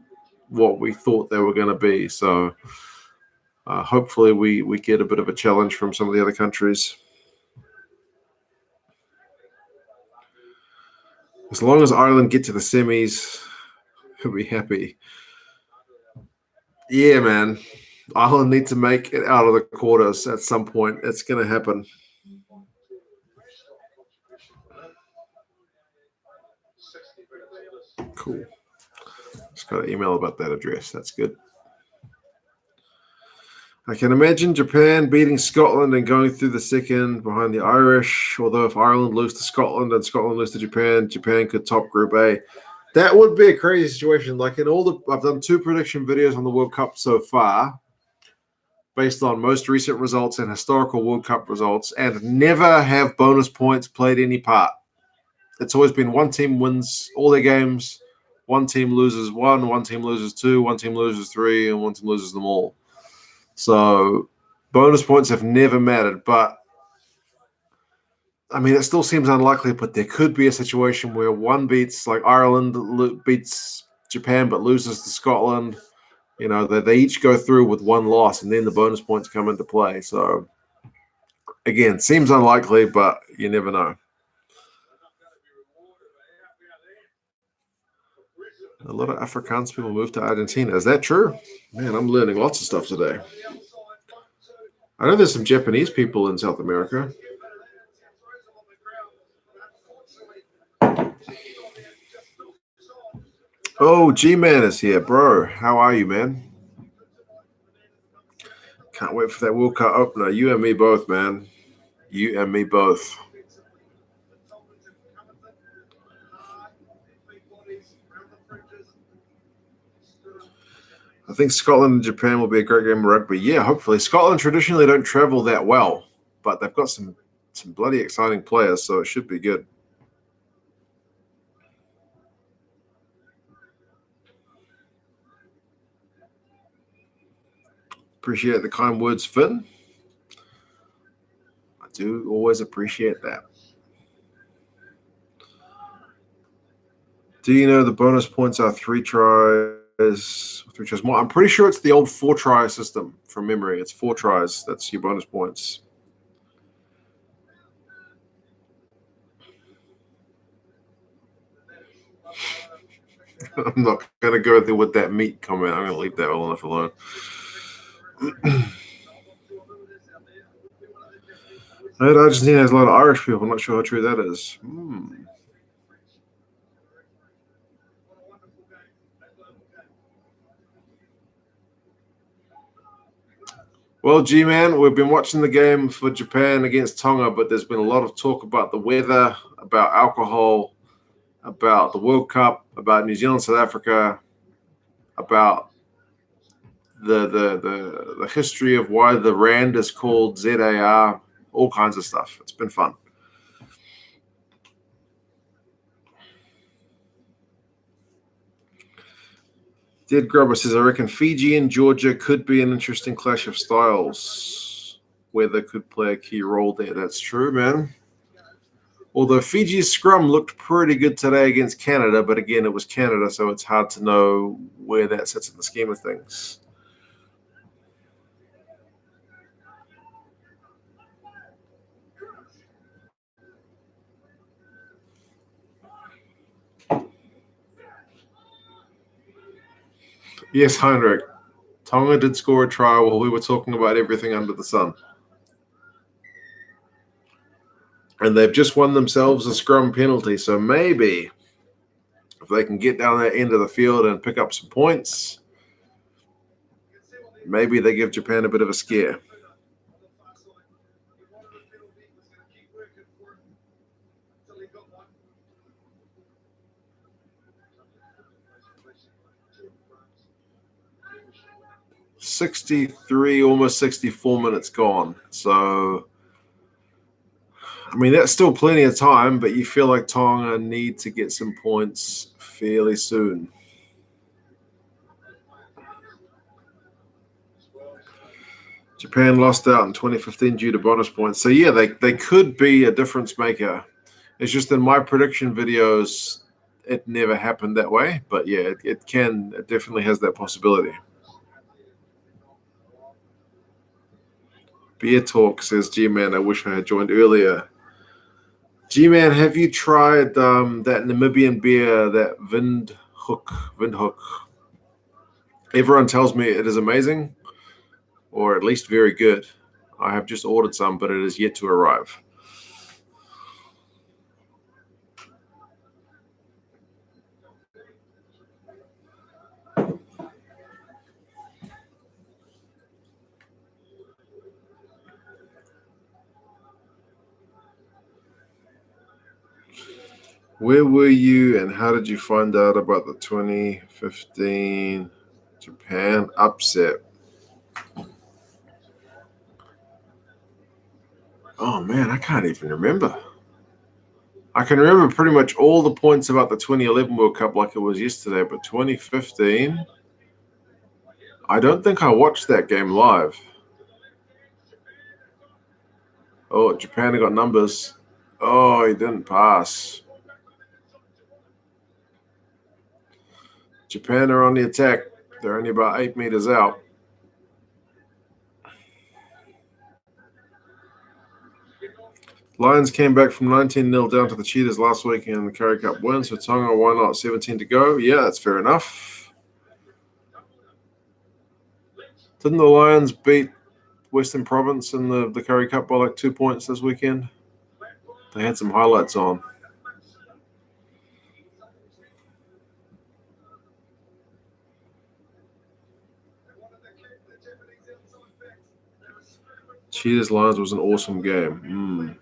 what we thought they were going to be. So hopefully we get a bit of a challenge from some of the other countries. As long as Ireland get to the semis, we'll be happy. Yeah, man. Ireland need to make it out of the quarters at some point. It's going to happen. Cool. Just got an email about that address. That's good. I can imagine Japan beating Scotland and going through the second behind the Irish. Although if Ireland lose to Scotland and Scotland lose to Japan, Japan could top Group A. That would be a crazy situation. Like I've done 2 prediction videos on the World Cup so far, based on most recent results and historical World Cup results, and never have bonus points played any part. It's always been one team wins all their games, one team loses one team loses 2, one team loses 3, and one team loses them all. So bonus points have never mattered, but I mean, it still seems unlikely, but there could be a situation where one beats, like Ireland beats Japan but loses to Scotland. You know, they each go through with one loss, and then the bonus points come into play. So, again, seems unlikely, but you never know. A lot of Afrikaans people move to Argentina. Is that true? Man, I'm learning lots of stuff today. I know there's some Japanese people in South America. Oh, G-Man is here, bro. How are you, man? Can't wait for that World Cup opener. You and me both, man. You and me both. I think Scotland and Japan will be a great game of rugby. Yeah, hopefully. Scotland traditionally don't travel that well, but they've got some bloody exciting players, so it should be good. Appreciate the kind words, Finn. I do always appreciate that. Do you know the bonus points are 3 tries? 3 tries more. I'm pretty sure it's the old 4-try system from memory. It's 4 tries. That's your bonus points. I'm not going to go there with that meat comment. I'm going to leave that well enough alone. I heard Argentina has a lot of Irish people. I'm not sure how true that is. Well, G-Man, we've been watching the game for Japan against Tonga, but there's been a lot of talk about the weather, about alcohol, about the World Cup, about New Zealand, South Africa, about the history of why the rand is called ZAR, all kinds of stuff. It's been fun. Dead Grubber says, I reckon Fiji and Georgia could be an interesting clash of styles. Weather could play a key role there. That's true, man. Although Fiji's scrum looked pretty good today against Canada, but again, it was Canada, so it's hard to know where that sits in the scheme of things. Yes, Heinrich. Tonga did score a try while we were talking about everything under the sun. And they've just won themselves a scrum penalty, so maybe if they can get down that end of the field and pick up some points, maybe they give Japan a bit of a scare. Almost 64 minutes gone. So, I mean, that's still plenty of time, but you feel like Tonga need to get some points fairly soon. Japan lost out in 2015 due to bonus points. So, yeah, they could be a difference maker. It's just in my prediction videos, it never happened that way. But, yeah, it definitely has that possibility. Beer Talk says, G-Man, I wish I had joined earlier. G-Man, have you tried that Namibian beer, that Windhoek? Everyone tells me it is amazing, or at least very good. I have just ordered some, but it is yet to arrive. Where were you and how did you find out about the 2015 Japan upset? Oh, man, I can't even remember. I can remember pretty much all the points about the 2011 World Cup like it was yesterday, but 2015, I don't think I watched that game live. Oh, Japan got numbers. Oh, he didn't pass. Japan are on the attack. They're only about 8 meters out. Lions came back from 19-0 down to the Cheetahs last week in the Currie Cup win. So Tonga, why not? 17 to go. Yeah, that's fair enough. Didn't the Lions beat Western Province in the Currie Cup by like 2 points this weekend? They had some highlights on. Cheetahs Lions was an awesome game.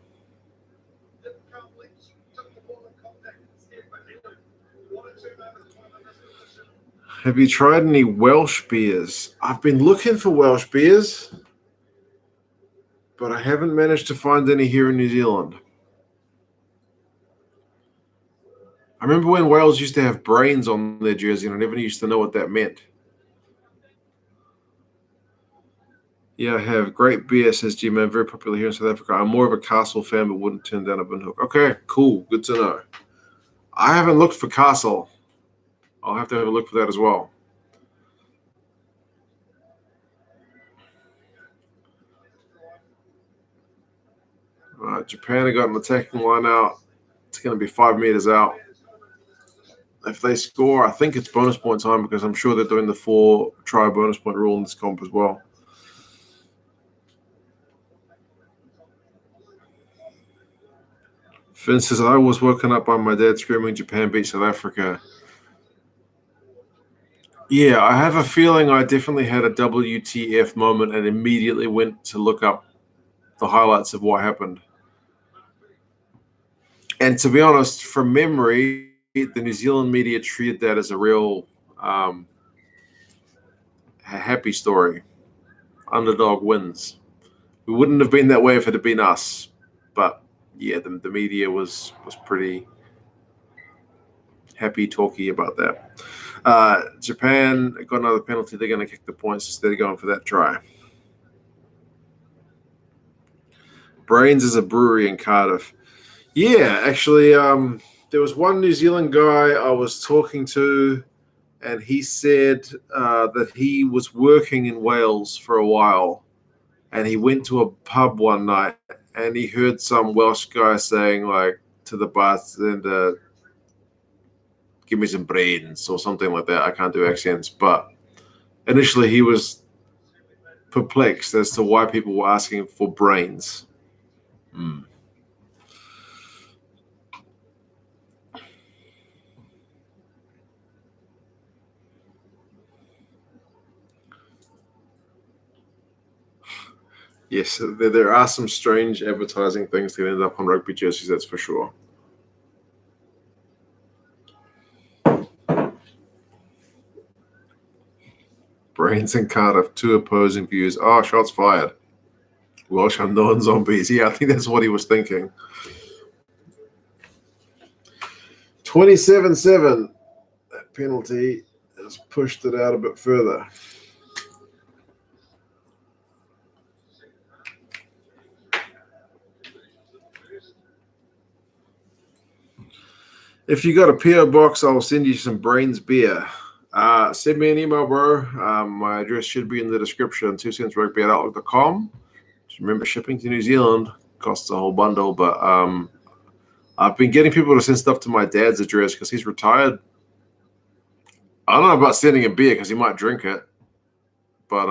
Have you tried any Welsh beers? I've been looking for Welsh beers, but I haven't managed to find any here in New Zealand. I remember when Wales used to have brains on their jersey, and I never used to know what that meant. Yeah, I have great beer, says G-Man, very popular here in South Africa. I'm more of a Castle fan, but wouldn't turn down a Windhoek. Okay, cool. Good to know. I haven't looked for Castle. I'll have to have a look for that as well. Japan have got an attacking line out. It's going to be 5 meters out. If they score, I think it's bonus point time because I'm sure they're doing the 4-try bonus point rule in this comp as well. Finn says, I was woken up by my dad screaming Japan beat South Africa. Yeah, I have a feeling I definitely had a WTF moment and immediately went to look up the highlights of what happened. And to be honest, from memory, the New Zealand media treated that as a real, how happy story. Underdog wins. We wouldn't have been that way if it had been us. But yeah, the media was pretty happy talky about that. Japan got another penalty. They're going to kick the points instead of going for that try. Brains is a brewery in Cardiff. Yeah, actually, there was one New Zealand guy I was talking to, and he said that he was working in Wales for a while, and he went to a pub one night, and he heard some Welsh guy saying, like, to the bartender, give me some brains or something like that. I can't do accents, but initially he was perplexed as to why people were asking for brains. Yes, there are some strange advertising things that end up on rugby jerseys, that's for sure. Brains and Cardiff, two opposing views. Oh, shots fired. Welsh unknown zombies. Yeah, I think that's what he was thinking. 27-7. That penalty has pushed it out a bit further. If you got a PO box, I'll send you some Brains beer. Send me an email, bro. My address should be in the description. 2centsrugby@outlook.com. Remember, shipping to New Zealand costs a whole bundle, but I've been getting people to send stuff to my dad's address because he's retired. I don't know about sending him beer because he might drink it, but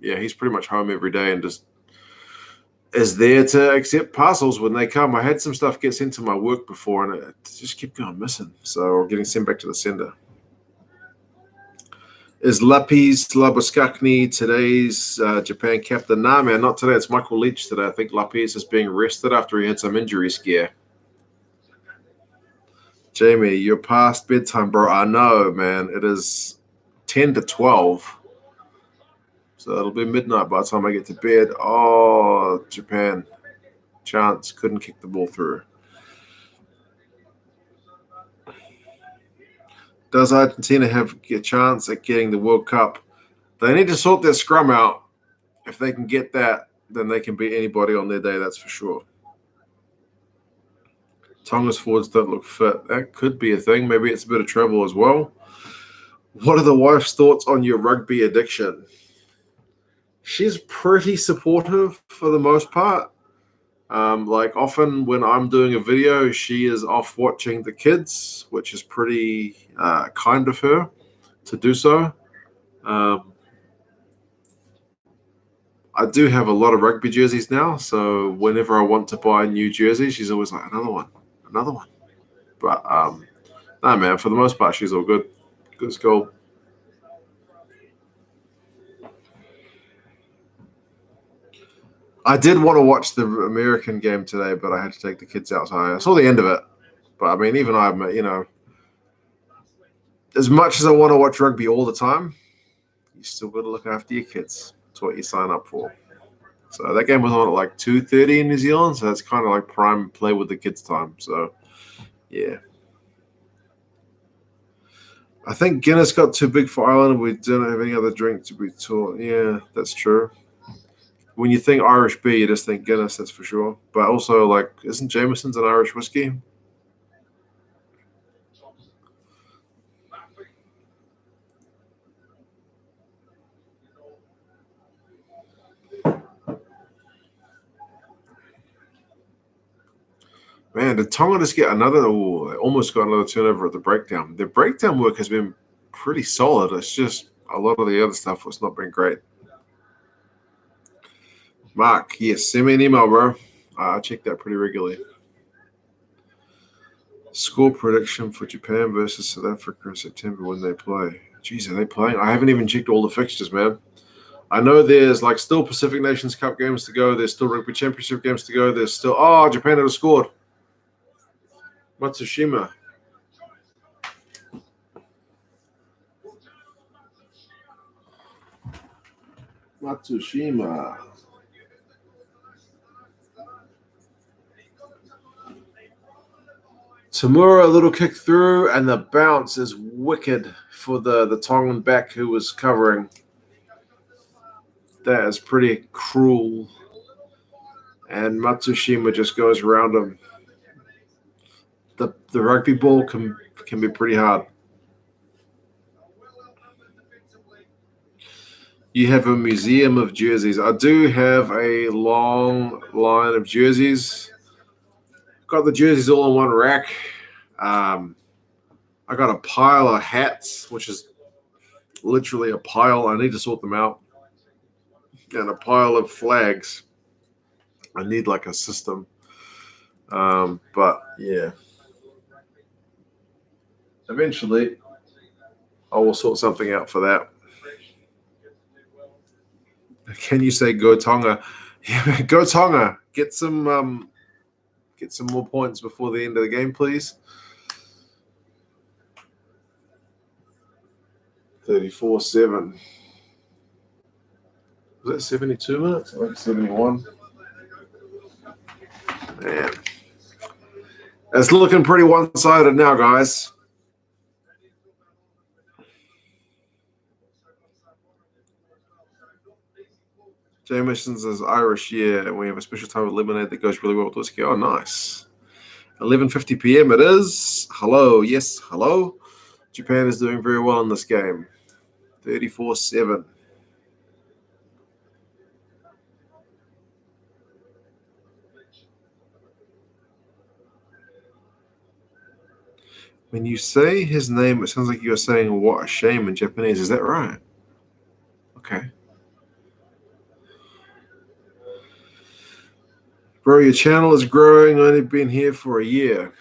yeah, he's pretty much home every day and just is there to accept parcels when they come. I had some stuff get sent to my work before, and it just kept going missing, so getting sent back to the sender. Is Lapis Labuskakni today's Japan captain? Nah, man, not today. It's Michael Leach today. I think Lapis is being rested after he had some injury scare. Jamie, you're past bedtime, bro. I know, man. It is 10 to 12. So it'll be midnight by the time I get to bed. Oh, Japan. Chance couldn't kick the ball through. Does Argentina have a chance at getting the World Cup? They need to sort their scrum out. If they can get that, then they can beat anybody on their day, that's for sure. Tonga's forwards don't look fit. That could be a thing. Maybe it's a bit of travel as well. What are the wife's thoughts on your rugby addiction? She's pretty supportive for the most part. Like often when I'm doing a video, she is off watching the kids, which is pretty kind of her to do so. I do have a lot of rugby jerseys now, so whenever I want to buy a new jersey, she's always like, another one. But nah, man, for the most part, she's all good. Good as gold. I did want to watch the American game today, but I had to take the kids outside. I saw the end of it, but I mean, even I, as much as I want to watch rugby all the time, you still got to look after your kids. That's what you sign up for. So that game was on at like 2:30 in New Zealand, so that's kind of like prime play with the kids time. So yeah. I think Guinness got too big for Ireland. We didn't have any other drink to be taught. Yeah, that's true. When you think Irish beer, you just think Guinness, that's for sure. But also, like, isn't Jameson's an Irish whiskey? Man, did Tonga just get another? Oh, they almost got another turnover at the breakdown. The breakdown work has been pretty solid. It's just a lot of the other stuff was not been great. Mark, yes, send me an email, bro. I check that pretty regularly. Score prediction for Japan versus South Africa in September when they play. Jeez, are they playing? I haven't even checked all the fixtures, man. I know there's like still Pacific Nations Cup games to go. There's still Rugby Championship games to go. There's still Japan have scored. Matsushima. Matsushima. Tamura, a little kick through, and the bounce is wicked for the Tongan back who was covering. That is pretty cruel. And Matsushima just goes around him. The rugby ball can be pretty hard. You have a museum of jerseys. I do have a long line of jerseys. Got the jerseys all in one rack. I got a pile of hats, which is literally a pile. I need to sort them out. And a pile of flags. I need like a system. But yeah. Eventually, I will sort something out for that. Can you say go Tonga? Yeah, go Tonga. Get some more points before the end of the game, please. 34-7. Was that 72 minutes? I think 71. Man. It's looking pretty one-sided now, guys. Jameson's is Irish, yeah, and we have a special time with lemonade that goes really well with whiskey. Oh, nice. 11:50 p.m. it is. Hello, yes, hello. Japan is doing very well in this game. 34-7. When you say his name, it sounds like you're saying "what a shame" in Japanese. Is that right? Okay. Bro, your channel is growing. Only been here for a year.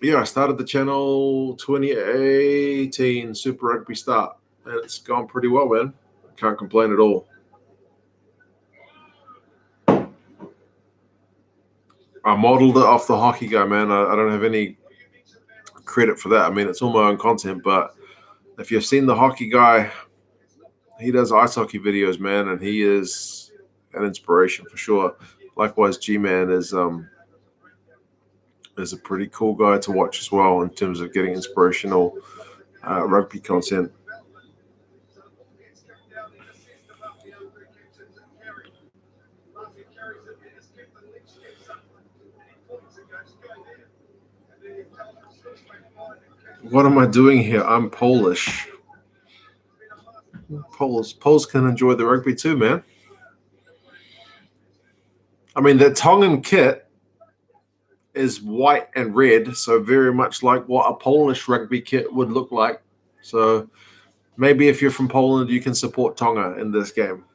Yeah, I started the channel 2018 Super Rugby start, and it's gone pretty well, man. Can't complain at all. I modeled it off the hockey guy, man. I don't have any credit for that. I mean, it's all my own content, but if you've seen the hockey guy, he does ice hockey videos, man, and he is an inspiration for sure. Likewise, G-Man is a pretty cool guy to watch as well in terms of getting inspirational rugby content. What am I doing here? I'm Polish. Poles can enjoy the rugby too, man. I mean, the Tongan kit is white and red, so very much like what a Polish rugby kit would look like. So maybe if you're from Poland, you can support Tonga in this game.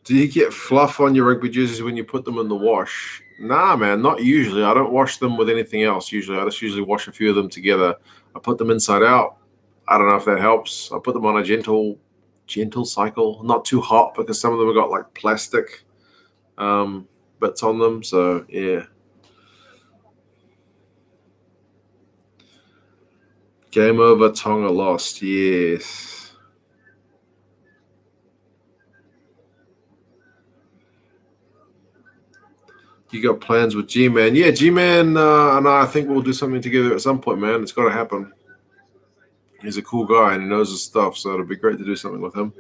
Do you get fluff on your rugby jerseys when you put them in the wash? Nah, man, not usually. I don't wash them with anything else usually. I just usually wash a few of them together. I put them inside out. I don't know if that helps. I put them on a gentle cycle, not too hot because some of them have got like plastic bits on them. So, yeah. Game over, Tonga lost. Yes. You got plans with G-Man? Yeah, G-Man and I think we'll do something together at some point, man. It's got to happen. He's a cool guy and he knows his stuff, so it'll be great to do something with him.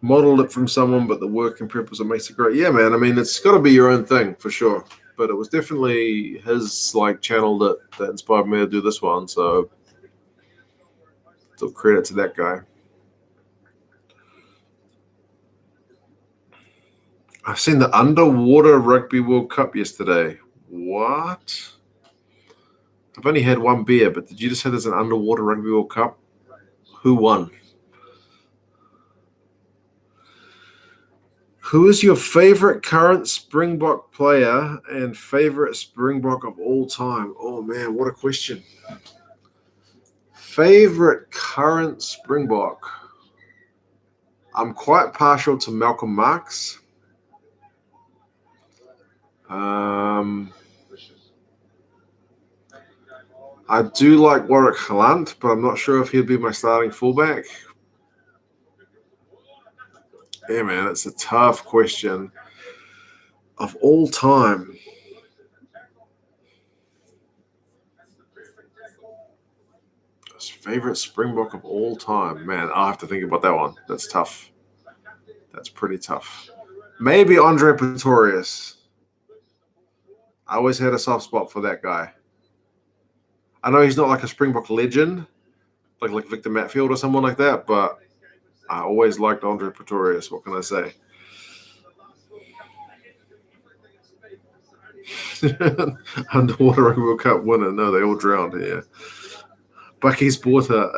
Modeled it from someone, but the work and purpose it makes it great. Yeah, man. I mean, it's got to be your own thing for sure. But it was definitely his like channel that inspired me to do this one. So, still credit to that guy. I've seen the Underwater Rugby World Cup yesterday. What? I've only had one beer, but did you just say there's an Underwater Rugby World Cup? Who won? Who is your favorite current Springbok player and favorite Springbok of all time? Oh, man, what a question. Favorite current Springbok? I'm quite partial to Malcolm Marx. I do like Warwick Hunt, but I'm not sure if he'll be my starting fullback. Yeah, man, it's a tough question. Of all time, favorite Springbok of all time, man. I'll have to think about that one. That's tough. That's pretty tough. Maybe Andre Pretorius. I always had a soft spot for that guy. I know he's not like a Springbok legend, like Victor Matfield or someone like that, but I always liked Andre Pretorius. What can I say? Underwater Rugby World Cup winner. No, they all drowned here. Bucky's Water.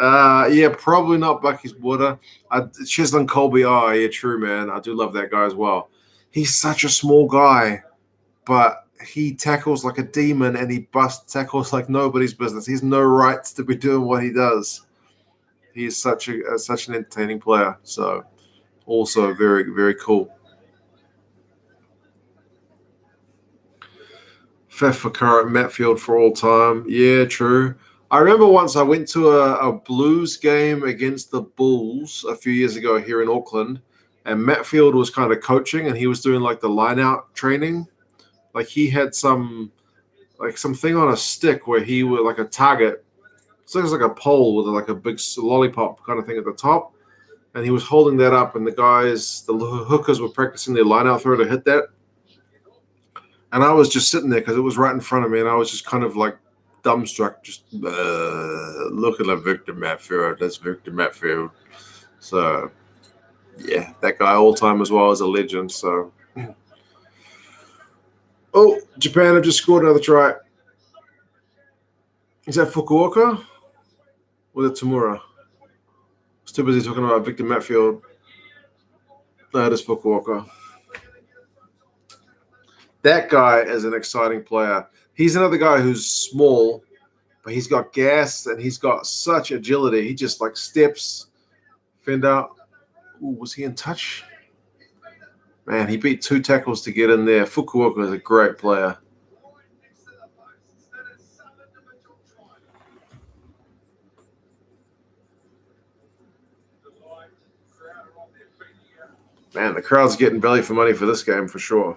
Yeah, probably not Bucky's Water. Cheslin Colby. Oh, yeah, true, man. I do love that guy as well. He's such a small guy, but he tackles like a demon and he busts tackles like nobody's business. He's no rights to be doing what he does. He is such an entertaining player. So, also very, very cool. Faf for current Matfield for all time. Yeah, true. I remember once I went to a Blues game against the Bulls a few years ago here in Auckland, and Matfield was kind of coaching and he was doing like the line out training. Like he had something on a stick where he was like a target. So it was like a pole with like a big lollipop kind of thing at the top. And he was holding that up, and the hookers were practicing their line out throw to hit that. And I was just sitting there because it was right in front of me, and I was just kind of like dumbstruck, just looking at Victor Matfield. That's Victor Matfield. So, yeah, that guy all time as well as a legend. So, oh, Japan have just scored another try. Is that Fukuoka or the Tamura? I was too busy talking about Victor Matfield. No, it is Fukuoka. That guy is an exciting player. He's another guy who's small, but he's got gas and he's got such agility. He just like steps, fend out. Ooh, was he in touch? Man, he beat 2 tackles to get in there. Fukuoka is a great player. Man, the crowd's getting belly for money for this game for sure.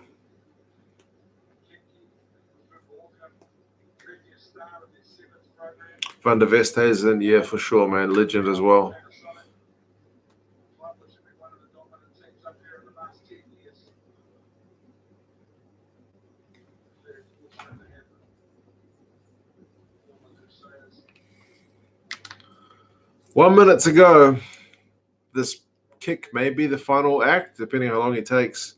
Van der Westhuizen, yeah, for sure, man. Legend as well. One minute to go. This kick may be the final act, depending how long it takes.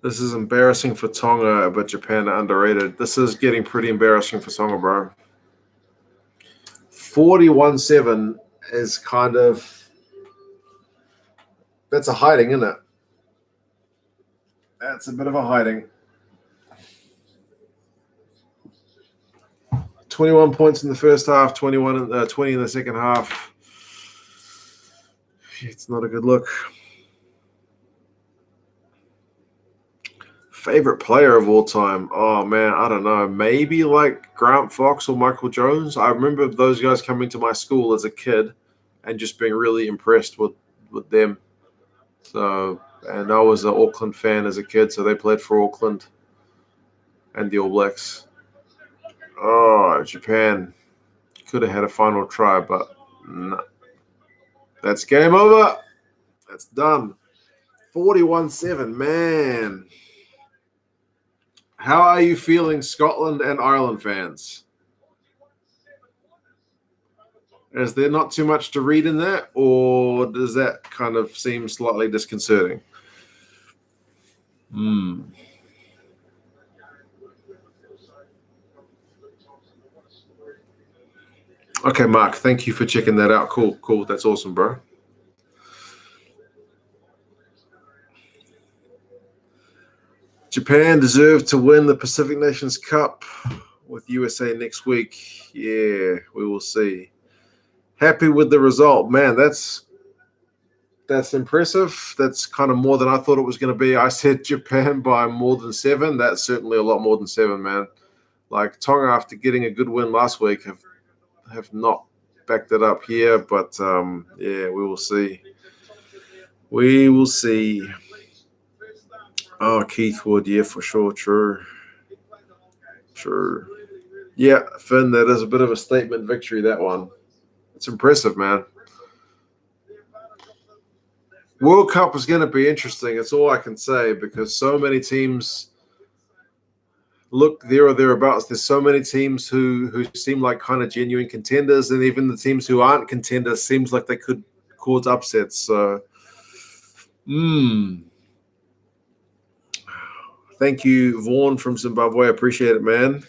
This is embarrassing for Tonga, but Japan are underrated. This is getting pretty embarrassing for Tonga, bro. 41-7 is kind of... That's a hiding, isn't it? That's a bit of a hiding. 21 points in the first half, 20 in the second half. It's not a good look. Favorite player of all time? Oh, man, I don't know. Maybe like Grant Fox or Michael Jones. I remember those guys coming to my school as a kid and just being really impressed with them. So, and I was an Auckland fan as a kid, so they played for Auckland and the All Blacks. Oh, Japan could have had a final try, but no. That's game over. That's done. 41-7, man. How are you feeling, Scotland and Ireland fans? Is there not too much to read in that, or does that kind of seem slightly disconcerting? Okay, Mark, thank you for checking that out. Cool. That's awesome, bro. Japan deserved to win the Pacific Nations Cup. with USA next week. Yeah, we will see. Happy with the result, man. That's impressive. That's kind of more than I thought it was going to be. I said Japan by more than 7. That's certainly a lot more than 7, man. Like Tonga, after getting a good win last week, have not backed it up here. But yeah, we will see. We will see. Oh, Keith Wood, yeah, for sure. True. Yeah, Finn, that is a bit of a statement victory, that one. It's impressive, man. World Cup is going to be interesting. That's all I can say, because so many teams look there or thereabouts. There's so many teams who seem like kind of genuine contenders, and even the teams who aren't contenders seems like they could cause upsets. So, thank you, Vaughn from Zimbabwe. I appreciate it, man.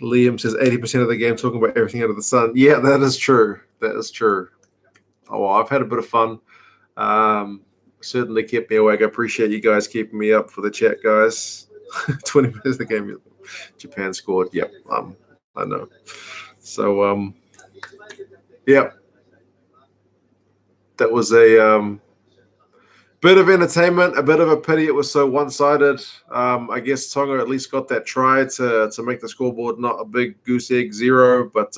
Liam says 80% of the game talking about everything under the sun. Yeah, that is true. That is true. Oh, well, I've had a bit of fun. Certainly kept me awake. I appreciate you guys keeping me up for the chat, guys. 20 minutes of the game, Japan scored. Yep, I know. So, yep, that was a bit of entertainment. A bit of a pity it was so one-sided. I guess Tonga at least got that try to make the scoreboard not a big goose egg 0. But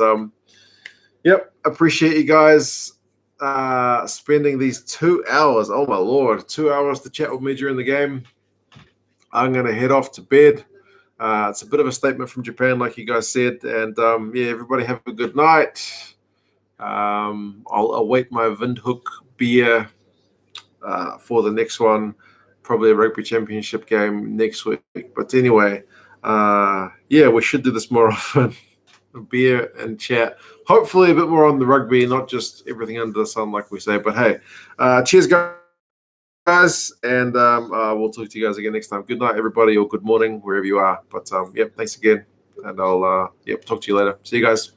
yep, appreciate you guys spending these 2 hours. Oh my lord, 2 hours to chat with me during the game. I'm going to head off to bed. It's a bit of a statement from Japan, like you guys said. And yeah, everybody have a good night. I'll await my Windhoek beer for the next one. Probably a rugby championship game next week. But anyway, yeah, we should do this more often. Beer and chat. Hopefully a bit more on the rugby, not just everything under the sun, like we say. But hey, cheers, guys, and we'll talk to you guys again next time. Good night, everybody, or good morning, wherever you are. But yep, thanks again, and I'll talk to you later. See you guys.